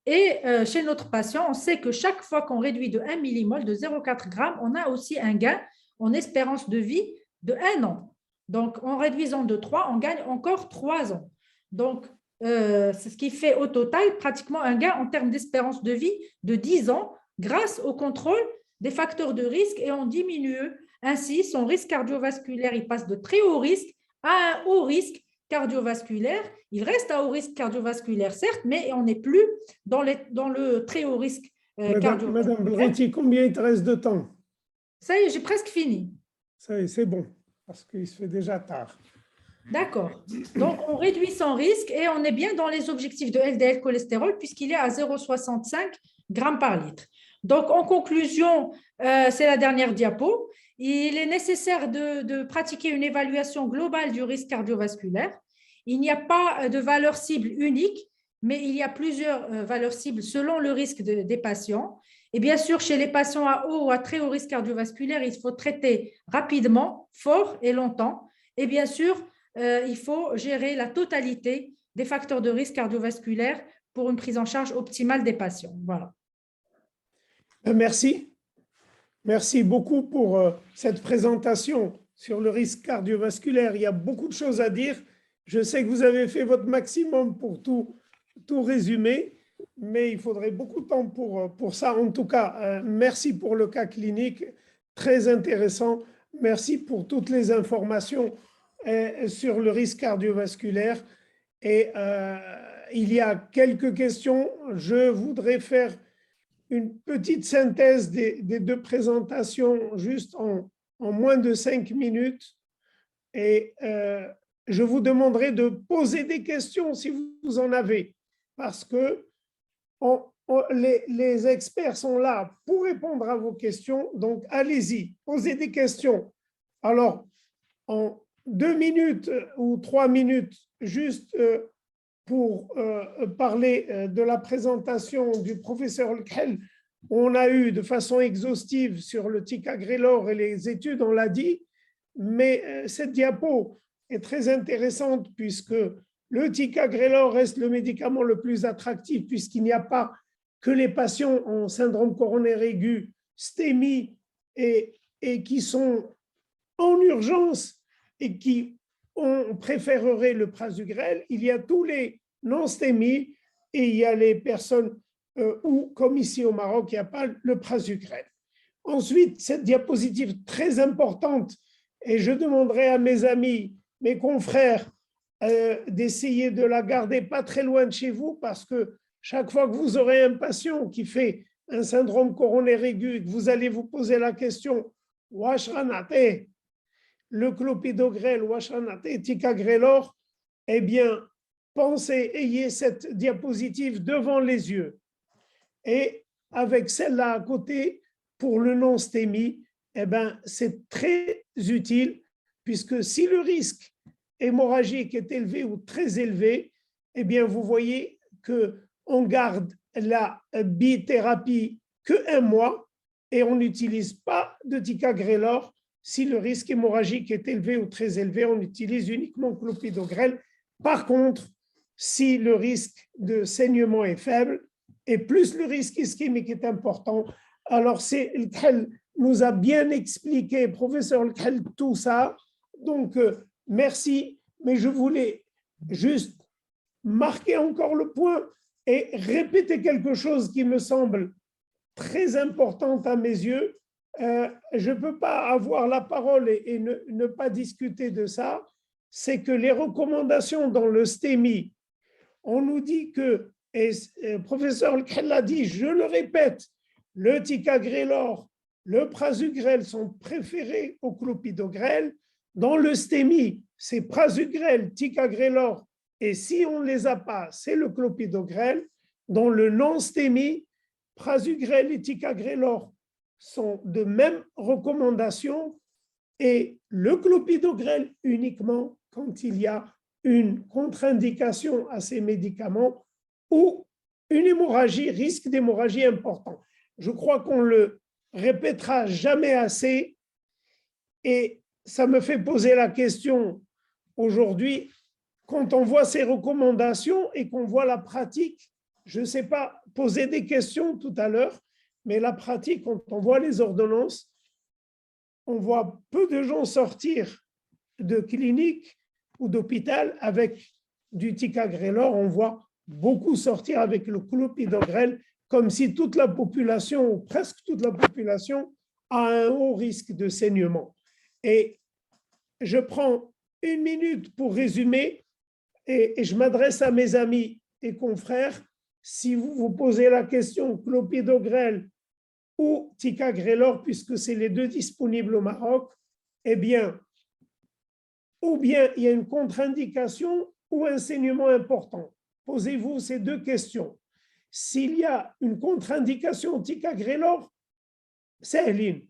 Et chez notre patient, on sait que chaque fois qu'on réduit de 1 millimole, de 0,4 g, on a aussi un gain en espérance de vie de 1 an. Donc, en réduisant de 3, on gagne encore 3 ans. Donc, c'est ce qui fait au total pratiquement un gain en termes d'espérance de vie de 10 ans grâce au contrôle des facteurs de risque, et on diminue ainsi son risque cardiovasculaire. Il passe de très haut risque à un haut risque cardiovasculaire. Il reste à haut risque cardiovasculaire, certes, mais on n'est plus dans le très haut risque cardiovasculaire. Madame Belghiti, combien il te reste de temps? Ça y est, j'ai presque fini. Ça y est, c'est bon, parce qu'il se fait déjà tard. D'accord. Donc, on réduit son risque et on est bien dans les objectifs de LDL cholestérol puisqu'il est à 0,65 g par litre. Donc, en conclusion, c'est la dernière diapo. il est nécessaire de pratiquer une évaluation globale du risque cardiovasculaire. Il n'y a pas de valeur cible unique, mais il y a plusieurs valeurs cibles selon le risque des patients. Et bien sûr, chez les patients à haut ou à très haut risque cardiovasculaire, il faut traiter rapidement, fort et longtemps. Et bien sûr, il faut gérer la totalité des facteurs de risque cardiovasculaire pour une prise en charge optimale des patients. Voilà. Merci. Merci beaucoup pour cette présentation sur le risque cardiovasculaire. Il y a beaucoup de choses à dire. Je sais que vous avez fait votre maximum pour tout résumer, mais il faudrait beaucoup de temps pour ça. En tout cas, merci pour le cas clinique, très intéressant. Merci pour toutes les informations sur le risque cardiovasculaire. Et il y a quelques questions. Je voudrais faire une petite synthèse des deux présentations juste en moins de 5 minutes. Et je vous demanderai de poser des questions si vous en avez, parce que les experts sont là pour répondre à vos questions. Donc, allez-y, posez des questions. Alors, en 2 minutes ou 3 minutes, juste pour parler de la présentation du professeur Al-Khel, on a eu de façon exhaustive sur le ticagrelor et les études, on l'a dit, mais cette diapo est très intéressante puisque le ticagrelor reste le médicament le plus attractif puisqu'il n'y a pas que les patients en syndrome coronaire aigu, STEMI et qui sont en urgence et qui on préférerait le prasugrel. Il y a tous les non-STEMI et il y a les personnes où, comme ici au Maroc, il n'y a pas le prasugrel. Ensuite, cette diapositive très importante, et je demanderai à mes amis, mes confrères, d'essayer de la garder pas très loin de chez vous parce que chaque fois que vous aurez un patient qui fait un syndrome coronaire aigu et que vous allez vous poser la question « Washranate », le clopidogrel, Washranate, ticagrelor, eh bien, pensez, ayez cette diapositive devant les yeux. Et avec celle-là à côté, pour le non-STEMI, eh bien, c'est très utile puisque si le risque hémorragique est élevé ou très élevé, eh bien, vous voyez qu'on garde la bithérapie que 1 mois et on n'utilise pas de ticagrelor. Si le risque hémorragique est élevé ou très élevé, on utilise uniquement clopidogrel. Par contre, si le risque de saignement est faible et plus le risque ischémique est important, alors El-Khel nous a bien expliqué, professeur El-Khel, tout ça. Donc, merci, mais je voulais juste marquer encore le point et répéter quelque chose qui me semble très important à mes yeux. Je ne peux pas avoir la parole et ne pas discuter de ça. C'est que les recommandations dans le STEMI, on nous dit que, et le professeur El-Khel l'a dit, je le répète, le ticagrelor, le prasugrel sont préférés au clopidogrel. Dans le STEMI, c'est prasugrel, ticagrelor, et si on ne les a pas, c'est le clopidogrel. Dans le non-STEMI, prasugrel et ticagrelor sont de même recommandation et le clopidogrel uniquement quand il y a une contre-indication à ces médicaments ou une hémorragie, risque d'hémorragie important. Je crois qu'on le répétera jamais assez et ça me fait poser la question aujourd'hui, quand on voit ces recommandations et qu'on voit la pratique, je ne sais pas poser des questions tout à l'heure, mais la pratique, quand on voit les ordonnances, on voit peu de gens sortir de clinique ou d'hôpital avec du ticagrelor, on voit beaucoup sortir avec le clopidogrel, comme si toute la population, ou presque toute la population, a un haut risque de saignement. Et je prends 1 minute pour résumer et je m'adresse à mes amis et confrères. Si vous vous posez la question clopidogrel ou ticagrelor, puisque c'est les deux disponibles au Maroc, eh bien, ou bien il y a une contre-indication ou un saignement important. Posez-vous ces 2 questions. S'il y a une contre-indication ticagrelor, c'est Hélène.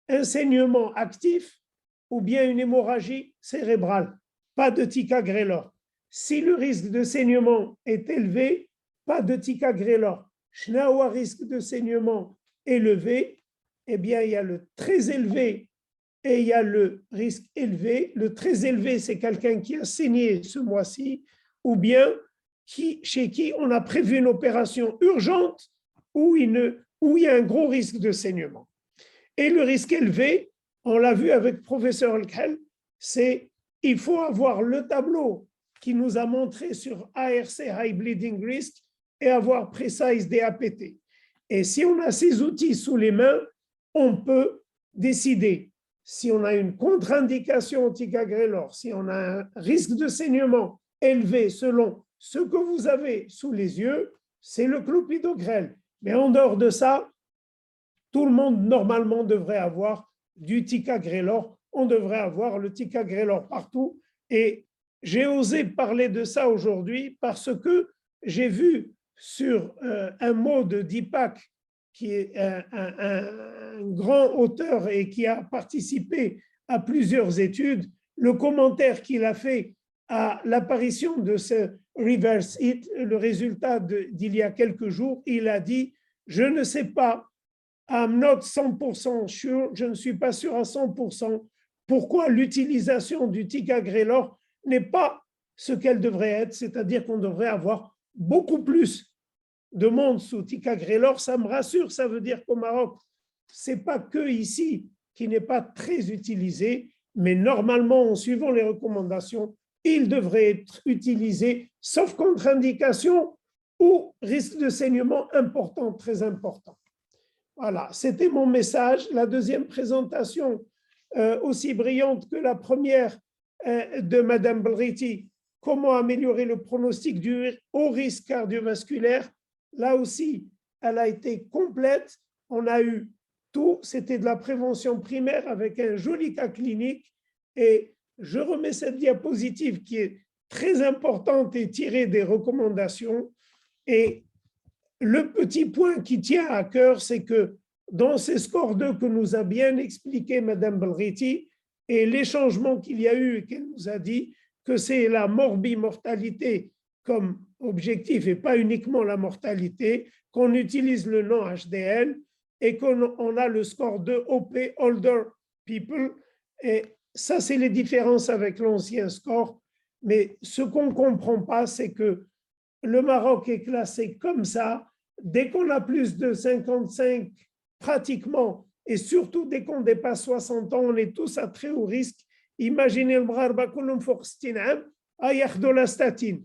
un saignement actif ou bien une hémorragie cérébrale, pas de ticagrelor. Si le risque de saignement est élevé, pas de ticagrelor. Schnaua risque de saignement élevé, eh bien, il y a le très élevé et il y a le risque élevé. Le très élevé, c'est quelqu'un qui a saigné ce mois-ci ou bien chez qui on a prévu une opération urgente où il y a un gros risque de saignement. Et le risque élevé, on l'a vu avec le professeur Al-Khel, c'est il faut avoir le tableau qui nous a montré sur ARC, High Bleeding Risk, et avoir Precise DAPT. Et si on a ces outils sous les mains, on peut décider si on a une contre-indication au ticagrelor, si on a un risque de saignement élevé selon ce que vous avez sous les yeux, c'est le clopidogrel. Mais en dehors de ça, tout le monde normalement devrait avoir du ticagrelor. On devrait avoir le ticagrelor partout. Et j'ai osé parler de ça aujourd'hui parce que j'ai vu sur un mot de Deepak, qui est un grand auteur et qui a participé à plusieurs études, le commentaire qu'il a fait à l'apparition de ce reverse hit, le résultat d'il y a quelques jours, il a dit « Je ne sais pas, I'm not 100% sure, je ne suis pas sûr à 100% pourquoi l'utilisation du ticagrelor n'est pas ce qu'elle devrait être, c'est-à-dire qu'on devrait avoir beaucoup plus de monde sous ticagrelor. Ça me rassure, ça veut dire qu'au Maroc, ce n'est pas que ici qui n'est pas très utilisé, mais normalement, en suivant les recommandations, il devrait être utilisé, sauf contre-indication ou risque de saignement important, très important. Voilà, c'était mon message. La deuxième présentation, aussi brillante que la première de Madame Belriti, comment améliorer le pronostic du haut risque cardiovasculaire. Là aussi, elle a été complète. On a eu tout. C'était de la prévention primaire avec un joli cas clinique. Et je remets cette diapositive qui est très importante et tirée des recommandations. Et le petit point qui tient à cœur, c'est que dans ces scores 2 que nous a bien expliqué Madame Belriti et les changements qu'il y a eu et qu'elle nous a dit que c'est la morbimortalité comme objectif et pas uniquement la mortalité, qu'on utilise le nom HDL et qu'on a le score 2 OP, Older People. Et ça, c'est les différences avec l'ancien score. Mais ce qu'on ne comprend pas, c'est que le Maroc est classé comme ça. Dès qu'on a plus de 55, pratiquement, et surtout dès qu'on dépasse 60 ans, on est tous à très haut risque. Imaginez le Mgharba كلهم فوق 60 عام ياخذوا la statine.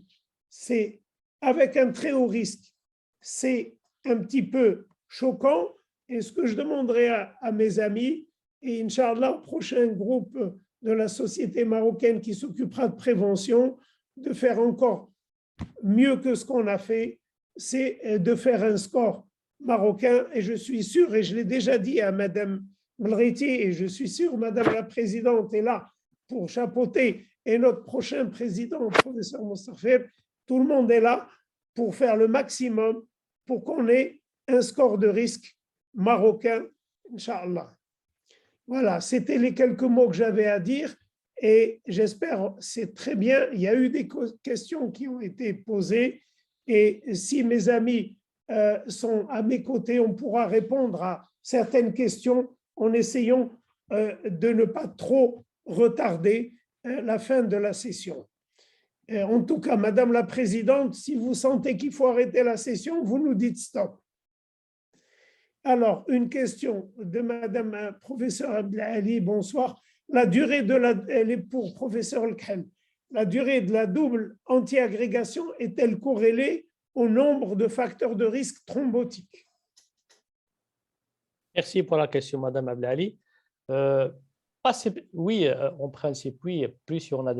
C'est avec un très haut risque. C'est un petit peu choquant. Et ce que je demanderai à mes amis, et Inch'Allah, au prochain groupe de la société marocaine qui s'occupera de prévention, de faire encore mieux que ce qu'on a fait, c'est de faire un score marocain. Et je suis sûr, et je l'ai déjà dit à Madame Belriti, et je suis sûr, Madame la Présidente est là pour chapeauter, et notre prochain président, le professeur Mostafer, tout le monde est là pour faire le maximum pour qu'on ait un score de risque marocain, Inch'Allah. Voilà, c'était les quelques mots que j'avais à dire. Et j'espère, c'est très bien, il y a eu des questions qui ont été posées et si mes amis sont à mes côtés, on pourra répondre à certaines questions en essayant de ne pas trop retarder la fin de la session. En tout cas, Madame la Présidente, si vous sentez qu'il faut arrêter la session, vous nous dites stop. Alors, une question de Madame professeur Abdelali, bonsoir. La durée elle est pour professeur Al-Khel. La durée de la double antiagrégation est-elle corrélée au nombre de facteurs de risque thrombotiques? Merci pour la question, Madame Abdelali. Oui, en principe, oui. Plus on a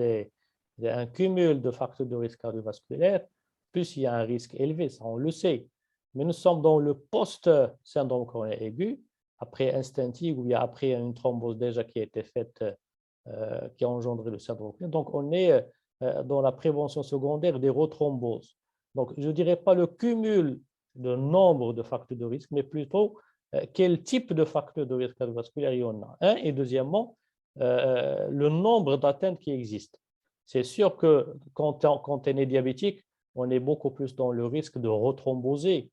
un cumul de facteurs de risque cardiovasculaire, plus il y a un risque élevé, ça on le sait. Mais nous sommes dans le post-syndrome coronaire aigu, après un stenting ou après une thrombose déjà qui a été faite, qui a engendré le syndrome. Donc, on est dans la prévention secondaire des rethromboses. Donc, je ne dirais pas le cumul de nombre de facteurs de risque, mais plutôt quel type de facteur de risque cardiovasculaire il y en a. Et deuxièmement, le nombre d'atteintes qui existent. C'est sûr que quand on est diabétique, on est beaucoup plus dans le risque de retromboser.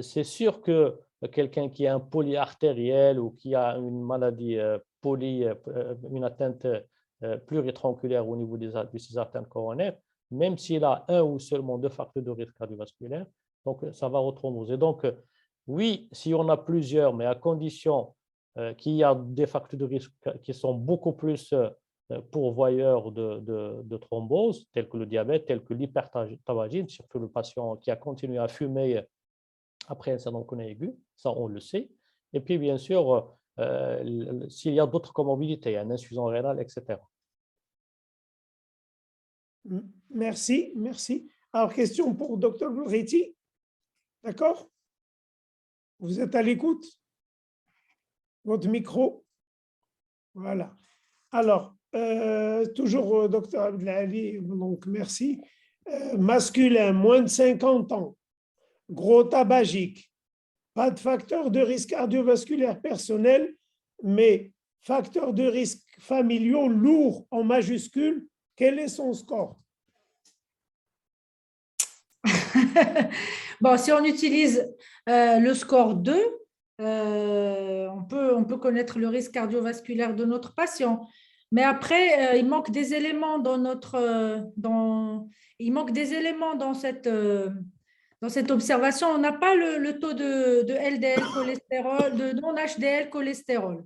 C'est sûr que quelqu'un qui a un polyartériel ou qui a une maladie une atteinte pluritronculaire au niveau de ses artères coronaires, même s'il a un ou seulement deux facteurs de risque cardiovasculaire, donc ça va retromboser. Donc, oui, si on a plusieurs, mais à condition qu'il y a des facteurs de risque qui sont beaucoup plus pourvoyeurs de thrombose, tels que le diabète, tels que l'hypertabagisme, surtout le patient qui a continué à fumer après un syndrome chronique aigu, ça on le sait. Et puis, bien sûr, s'il y a d'autres comorbidités, une insuffisance rénale, etc. Merci, merci. Alors, question pour Dr. Bulretti. D'accord? Vous êtes à l'écoute? Votre micro? Voilà. Alors, toujours Dr. Abdelali, donc merci. Masculin, moins de 50 ans, gros tabagique, pas de facteur de risque cardiovasculaire personnel, mais facteur de risque familiaux lourd en majuscule. Quel est son score? Bon, si on utilise le score 2, on peut connaître le risque cardiovasculaire de notre patient. Mais après, il manque des éléments dans cette observation. On n'a pas le taux de LDL cholestérol, de non-HDL cholestérol.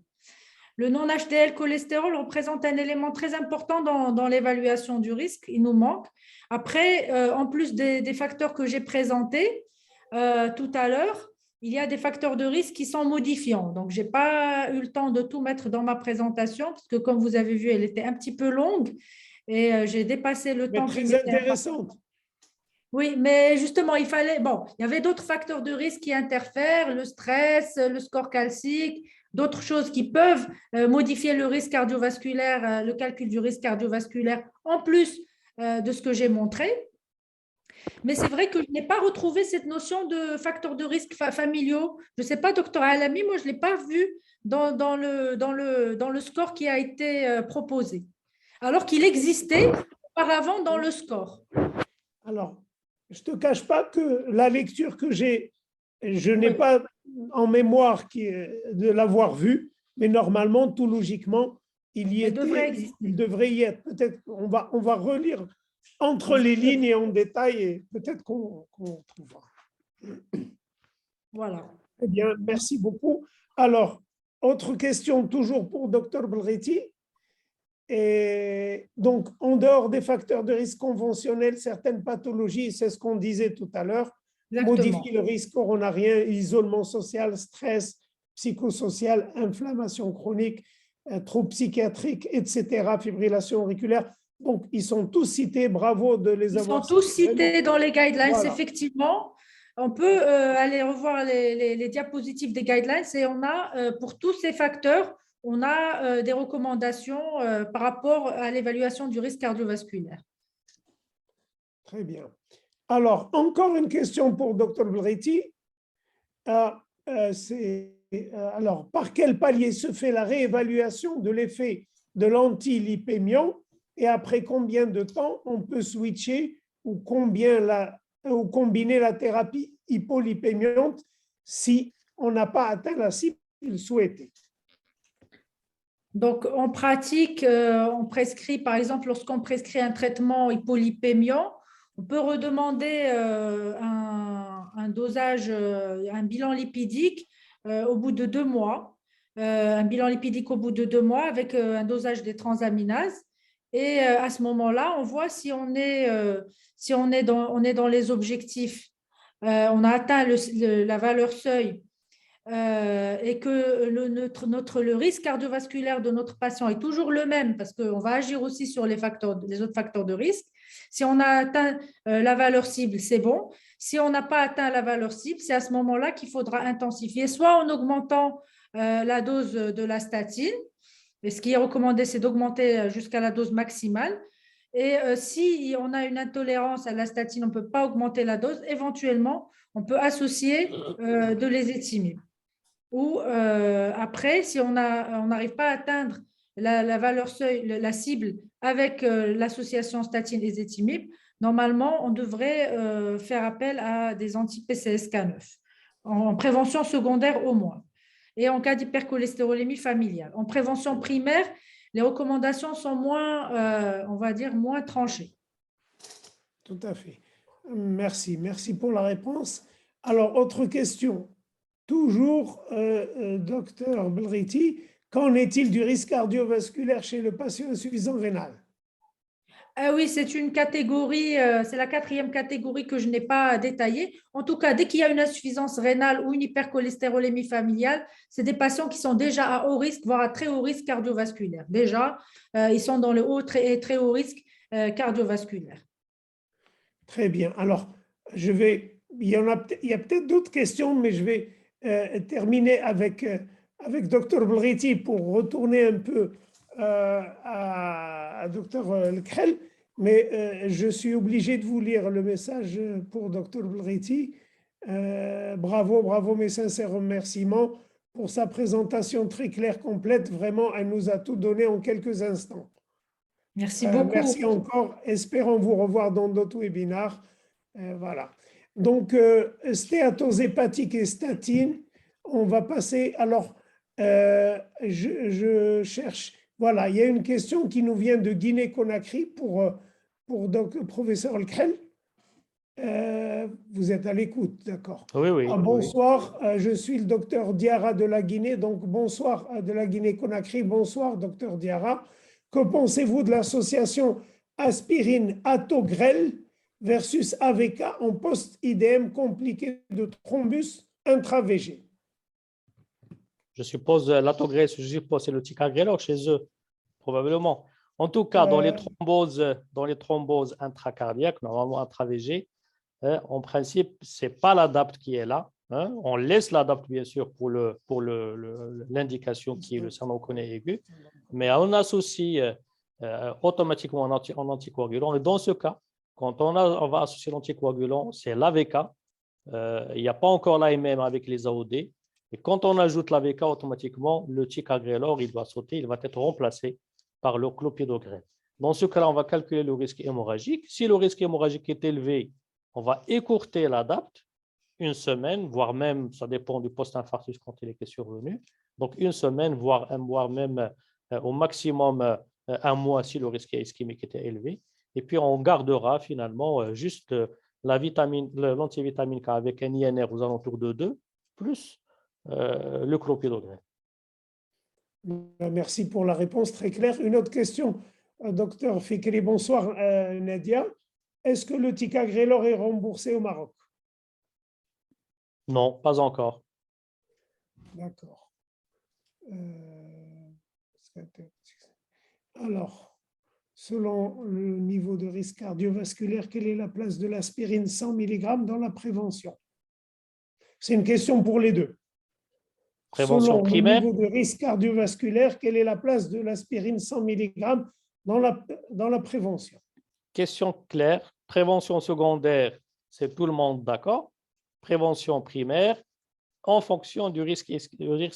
Le non-HDL cholestérol représente un élément très important dans l'évaluation du risque. Il nous manque. Après, en plus des facteurs que j'ai présentés tout à l'heure, il y a des facteurs de risque qui sont modifiants. Donc, je n'ai pas eu le temps de tout mettre dans ma présentation parce que, comme vous avez vu, elle était un petit peu longue et j'ai dépassé le temps. Très intéressante. Oui, mais justement, il y avait d'autres facteurs de risque qui interfèrent, le stress, le score calcique, d'autres choses qui peuvent modifier le risque cardiovasculaire, le calcul du risque cardiovasculaire, en plus de ce que j'ai montré. Mais c'est vrai que je n'ai pas retrouvé cette notion de facteurs de risque familiaux. Je ne sais pas, docteur Alami, moi, je ne l'ai pas vu dans le score qui a été proposé, alors qu'il existait auparavant dans le score. Alors, je ne te cache pas que la lecture que j'ai, je n'ai pas en mémoire de l'avoir vue, mais normalement, tout logiquement, il devrait y être. Peut-être on va relire entre les lignes et en détail, et peut-être qu'on trouvera. Voilà. Très bien, merci beaucoup. Alors, autre question toujours pour Dr. Bulretti. Et donc, en dehors des facteurs de risque conventionnels, certaines pathologies, c'est ce qu'on disait tout à l'heure, modifient le risque coronarien, isolement social, stress psychosocial, inflammation chronique, troubles psychiatriques, etc., fibrillation auriculaire. Donc, ils sont tous cités, bravo de les avoir cités. Ils sont tous cités dans les guidelines, Voilà. Effectivement. On peut aller revoir les diapositives des guidelines et on a, pour tous ces facteurs, on a des recommandations par rapport à l'évaluation du risque cardiovasculaire. Très bien. Alors, encore une question pour Dr. Bulretti. Alors, par quel palier se fait la réévaluation de l'effet de l'antilipémiant et après combien de temps on peut switcher ou combiner la thérapie hypolipémiante si on n'a pas atteint la cible souhaitée? Donc, en pratique, on prescrit, par exemple, lorsqu'on prescrit un traitement hypolipémiant, on peut redemander un dosage, un bilan lipidique au bout de 2 mois, un bilan lipidique au bout de 2 mois avec un dosage des transaminases. Et à ce moment-là, on voit si on est dans les objectifs, on a atteint la valeur seuil et que le risque cardiovasculaire de notre patient est toujours le même parce qu'on va agir aussi sur les autres facteurs de risque. Si on a atteint la valeur cible, c'est bon. Si on n'a pas atteint la valeur cible, c'est à ce moment-là qu'il faudra intensifier, soit en augmentant la dose de la statine, et ce qui est recommandé, c'est d'augmenter jusqu'à la dose maximale. Et si on a une intolérance à la statine, on ne peut pas augmenter la dose, éventuellement, on peut associer de l'ézetimibe. Ou après, si on n'arrive pas à atteindre la valeur seuil, la cible avec l'association statine-ézetimibe, normalement, on devrait faire appel à des anti-PCSK9 en prévention secondaire au moins et en cas d'hypercholestérolémie familiale. En prévention primaire, les recommandations sont moins, on va dire, moins tranchées. Tout à fait. Merci. Merci pour la réponse. Alors, autre question. Toujours, docteur Belriti, qu'en est-il du risque cardiovasculaire chez le patient insuffisant rénal? Ah oui, c'est une catégorie, c'est la 4e catégorie que je n'ai pas détaillée. En tout cas, dès qu'il y a une insuffisance rénale ou une hypercholestérolémie familiale, c'est des patients qui sont déjà à haut risque, voire à très haut risque cardiovasculaire. Déjà, ils sont dans le haut et très haut risque cardiovasculaire. Très bien. Alors, il y a peut-être d'autres questions, mais je vais terminer avec docteur Belriti pour retourner un peu à docteur Lekhel. Mais je suis obligé de vous lire le message pour docteur Belriti. Bravo, bravo, mes sincères remerciements pour sa présentation très claire, complète. Vraiment, elle nous a tout donné en quelques instants. Merci beaucoup. Merci encore. Espérons vous revoir dans d'autres webinaires. Voilà. Donc, stéatose hépatique et statine, on va passer. Alors, je cherche. Voilà, il y a une question qui nous vient de Guinée-Conakry pour professeur Lekhel. Vous êtes à l'écoute, d'accord? Oui, oui. Bonsoir, je suis le docteur Diarra de la Guinée. Donc, bonsoir de la Guinée-Conakry. Bonsoir, docteur Diarra. Que pensez-vous de l'association aspirine-atogrel versus AVK en post-IDM compliqué de thrombus intravégé? Je suppose l'atogrel, je suppose c'est le ticagrelor chez eux, probablement. En tout cas, dans les thromboses intracardiaques, normalement intravégées, en principe, ce n'est pas l'ADAPT qui est là. On laisse l'ADAPT, bien sûr, pour l'indication qui est le syndrome chronique aigu, mais on associe automatiquement en anticoagulant. Et dans ce cas, quand on va associer l'anticoagulant, c'est l'AVK. Il n'y a pas encore l'AMM avec les AOD. Et quand on ajoute l'AVK, automatiquement, le ticagrelor, il doit sauter, il va être remplacé par le clopidogrel. Dans ce cas-là, on va calculer le risque hémorragique. Si le risque hémorragique est élevé, on va écourter l'ADAPT une semaine, voire même, ça dépend du post-infarctus quand il est survenu. Donc, une semaine, voire même au maximum un mois si le risque ischémique était élevé. Et puis, on gardera finalement juste l'antivitamine K avec un INR aux alentours de 2, plus le clopidogrel. Merci pour la réponse très claire. Une autre question, docteur Fikri. Bonsoir, Nadia. Est-ce que le ticagrelor est remboursé au Maroc? Non, pas encore. D'accord. Alors, selon le niveau de risque cardiovasculaire, quelle est la place de l'aspirine 100 mg dans la prévention? C'est une question pour les deux. Prévention primaire. Selon le niveau de risque cardiovasculaire, quelle est la place de l'aspirine 100 mg dans la prévention? Question claire. Prévention secondaire, c'est tout le monde d'accord. Prévention primaire, en fonction du risque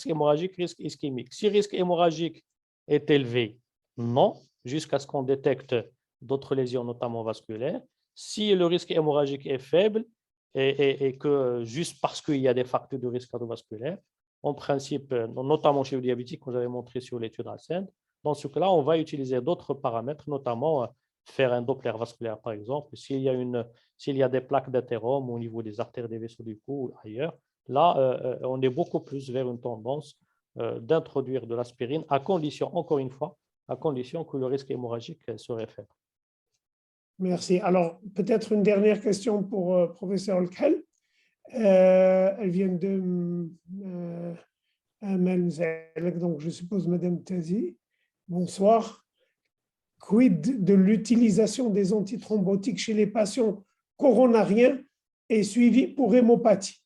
hémorragique, risque ischémique. Si le risque hémorragique est élevé, non, jusqu'à ce qu'on détecte d'autres lésions, notamment vasculaires. Si le risque hémorragique est faible et que juste parce qu'il y a des facteurs de risque cardiovasculaire, en principe, notamment chez le diabétique, comme j'avais montré sur l'étude ASCEND, dans ce cas-là, on va utiliser d'autres paramètres, notamment faire un Doppler vasculaire, par exemple. S'il y a des plaques d'athérome au niveau des artères des vaisseaux du cou ou ailleurs, là, on est beaucoup plus vers une tendance d'introduire de l'aspirine, à condition, encore une fois, à condition que le risque hémorragique serait faible. Merci. Alors, peut-être une dernière question pour professeur Lekhel. Elle vient de Malmzelek, donc je suppose Madame Tazi. Bonsoir. Quid de l'utilisation des antithrombotiques chez les patients coronariens et suivis pour hémopathie?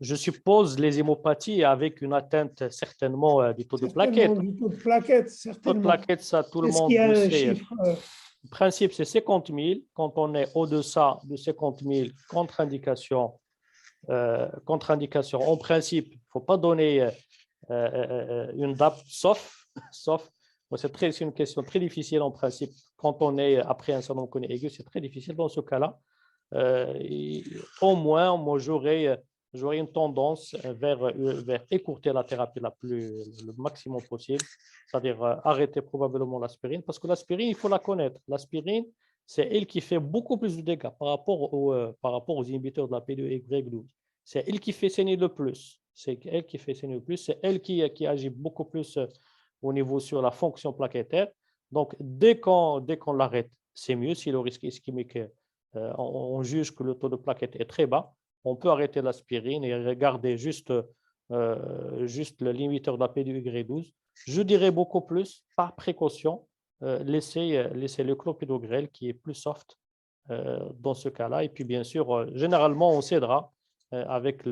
je suppose les hémopathies avec une atteinte certainement du taux de plaquettes. Certainement, du taux de plaquettes, Le taux de certainement. plaquettes, ça, tout le Est-ce monde qu'il y a le un sait. chiffre Le principe, c'est 50 000. Quand on est au-deçà de 50 000, contre-indication. En principe, il ne faut pas donner une DAP, sauf bon, c'est une question très difficile en principe. Quand on est après un syndrome chronique aigu, c'est très difficile dans ce cas-là. Au moins, moi, j'aurais une tendance vers écourter la thérapie le maximum possible, c'est-à-dire arrêter probablement l'aspirine, parce que l'aspirine, il faut la connaître. L'aspirine, c'est elle qui fait beaucoup plus de dégâts par rapport aux inhibiteurs de la P2Y12. C'est elle qui fait saigner le plus. C'est elle qui fait saigner le plus. C'est elle qui agit beaucoup plus au niveau sur la fonction plaquettaire. Donc, dès qu'on l'arrête, c'est mieux. Si le risque ischémique, on juge que le taux de plaquettes est très bas, on peut arrêter l'aspirine et regarder juste l'inhibiteur de la P2Y12. Je dirais beaucoup plus, par précaution, laisser le clopidogrel qui est plus soft dans ce cas-là. Et puis, bien sûr, généralement, on s'aidera avec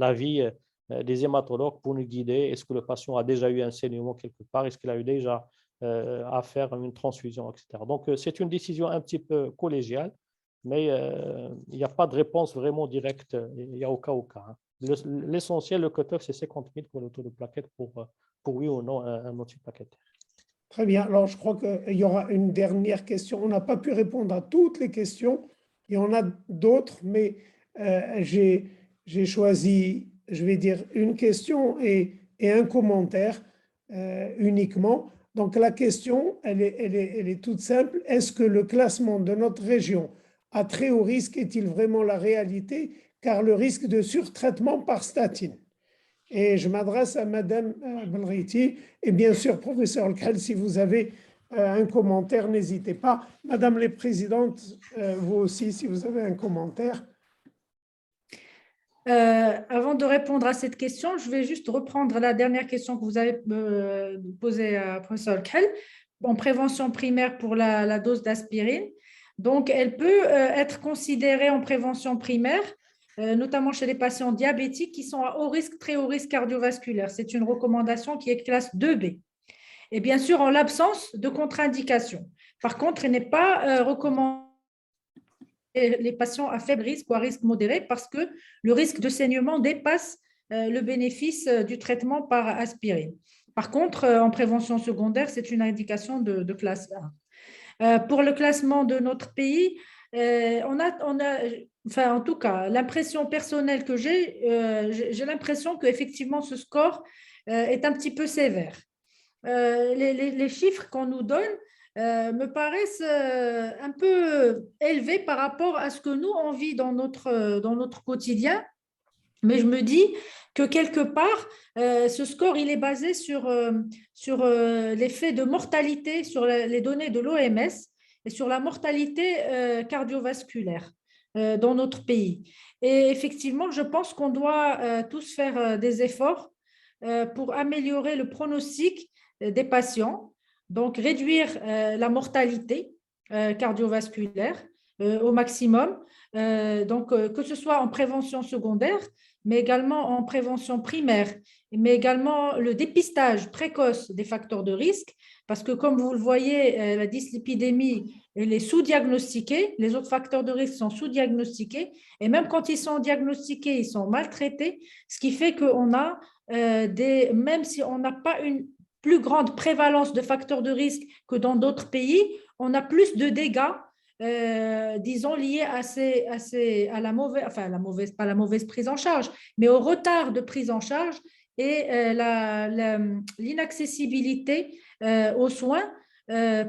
l'avis des hématologues pour nous guider. Est-ce que le patient a déjà eu un saignement quelque part? Est-ce qu'il a eu déjà à faire une transfusion, etc. Donc, c'est une décision un petit peu collégiale, mais il n'y a pas de réponse vraiment directe. Il y a au cas. Hein. L'essentiel, le cutoff, c'est 50 000 pour le taux de plaquettes pour oui ou non un antiplaquettaire. Très bien. Alors, je crois qu'il y aura une dernière question. On n'a pas pu répondre à toutes les questions. Il y en a d'autres, mais j'ai choisi, je vais dire, une question et un commentaire uniquement. Donc, la question, elle est toute simple. Est-ce que le classement de notre région à très haut risque est-il vraiment la réalité? Car le risque de surtraitement par statine. Et je m'adresse à Madame Belriti et bien sûr, professeur Al-Khel, si vous avez un commentaire, n'hésitez pas. Madame la Présidente, vous aussi, si vous avez un commentaire. Avant de répondre à cette question, je vais juste reprendre la dernière question que vous avez posée à professeur Al-Khel en prévention primaire pour la dose d'aspirine. Donc, elle peut être considérée en prévention primaire, notamment chez les patients diabétiques qui sont à haut risque, très haut risque cardiovasculaire. C'est une recommandation qui est classe 2B. Et bien sûr, en l'absence de contre-indication. Par contre, il n'est pas recommandé les patients à faible risque ou à risque modéré parce que le risque de saignement dépasse le bénéfice du traitement par aspirine. Par contre, en prévention secondaire, c'est une indication de classe 1. Pour le classement de notre pays, enfin, en tout cas, l'impression personnelle que j'ai l'impression qu'effectivement, ce score est un petit peu sévère. Les chiffres qu'on nous donne me paraissent un peu élevés par rapport à ce que nous, on vit dans notre quotidien. Mais je me dis que quelque part, ce score, il est basé sur l'effet de mortalité, sur les données de l'OMS et sur la mortalité cardiovasculaire dans notre pays. Et effectivement, je pense qu'on doit tous faire des efforts pour améliorer le pronostic des patients, donc réduire la mortalité cardiovasculaire au maximum, donc que ce soit en prévention secondaire, mais également en prévention primaire, mais également le dépistage précoce des facteurs de risque, parce que comme vous le voyez, la dyslipidémie, elle est sous-diagnostiquée, les autres facteurs de risque sont sous-diagnostiqués, et même quand ils sont diagnostiqués, ils sont maltraités, ce qui fait qu'on a même si on n'a pas une plus grande prévalence de facteurs de risque que dans d'autres pays, on a plus de dégâts disons, liés à la mauvaise, pas la mauvaise prise en charge, mais au retard de prise en charge et l'inaccessibilité aux soins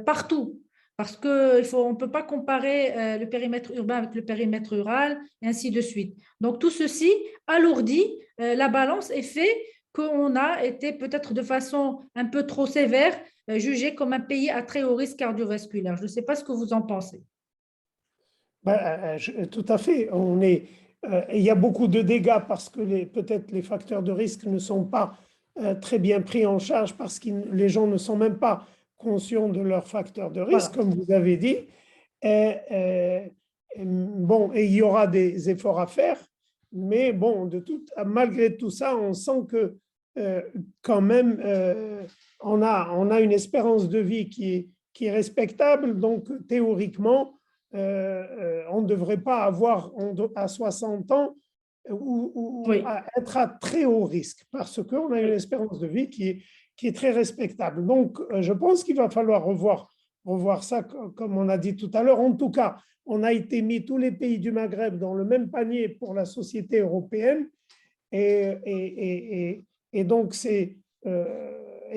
partout. Parce qu'on ne peut pas comparer le périmètre urbain avec le périmètre rural, et ainsi de suite. Donc, tout ceci alourdit la balance et fait qu'on a été peut-être de façon un peu trop sévère jugé comme un pays à très haut risque cardiovasculaire. Je ne sais pas ce que vous en pensez. Tout à fait. Il y a beaucoup de dégâts parce que peut-être les facteurs de risque ne sont pas très bien pris en charge parce que les gens ne sont même pas conscients de leurs facteurs de risque, voilà, comme vous avez dit. Bon, et il y aura des efforts à faire. Mais bon, malgré tout ça, on sent que quand même, on a une espérance de vie qui est respectable. Donc, théoriquement, on ne devrait pas avoir à 60 ans ou Oui. à être à très haut risque parce qu'on a une espérance de vie qui est très respectable. Donc, je pense qu'il va falloir revoir ça, comme on a dit tout à l'heure. En tout cas, on a été mis tous les pays du Maghreb dans le même panier pour la société européenne. Et donc, et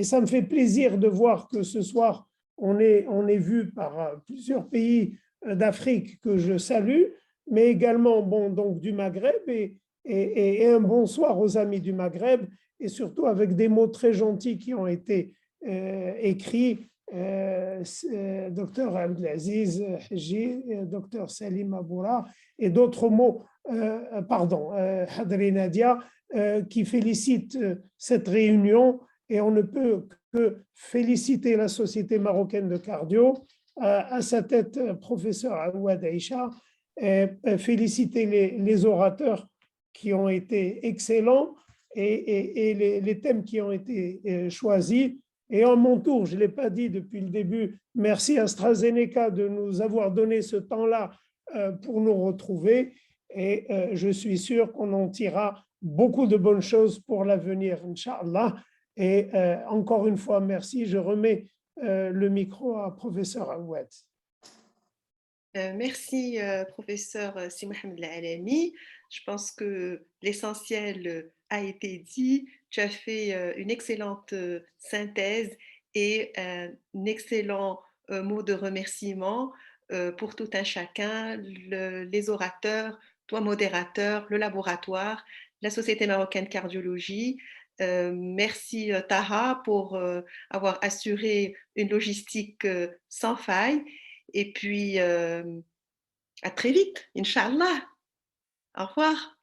ça me fait plaisir de voir que ce soir, on est vu par plusieurs pays d'Afrique que je salue, mais également donc, du Maghreb, et un bonsoir aux amis du Maghreb, et surtout avec des mots très gentils qui ont été écrits. Dr Abdelaziz Haji, Dr Salim Aboura, et d'autres mots, Hadri Nadia, qui félicite cette réunion, et on ne peut que féliciter la Société marocaine de cardio, à sa tête professeur Aouad Aïcha, féliciter les orateurs qui ont été excellents, et les thèmes qui ont été choisis. Et en mon tour, je ne l'ai pas dit depuis le début, merci à AstraZeneca de nous avoir donné ce temps-là pour nous retrouver, et je suis sûr qu'on en tirera beaucoup de bonnes choses pour l'avenir, Inch'Allah. Et encore une fois, merci. Je remets le micro à professeur Aouad. Merci, professeur Si Mohamed Al-Alami. Je pense que l'essentiel a été dit. Tu as fait une excellente synthèse et un excellent mot de remerciement pour tout un chacun, les orateurs, toi modérateur, le laboratoire, la Société marocaine de cardiologie. Merci Taha pour avoir assuré une logistique sans faille. Et puis, à très vite, Inch'Allah. Au revoir.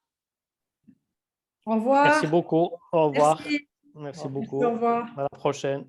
Au revoir. Merci beaucoup. Au revoir. Merci. Merci beaucoup. Au revoir. À la prochaine.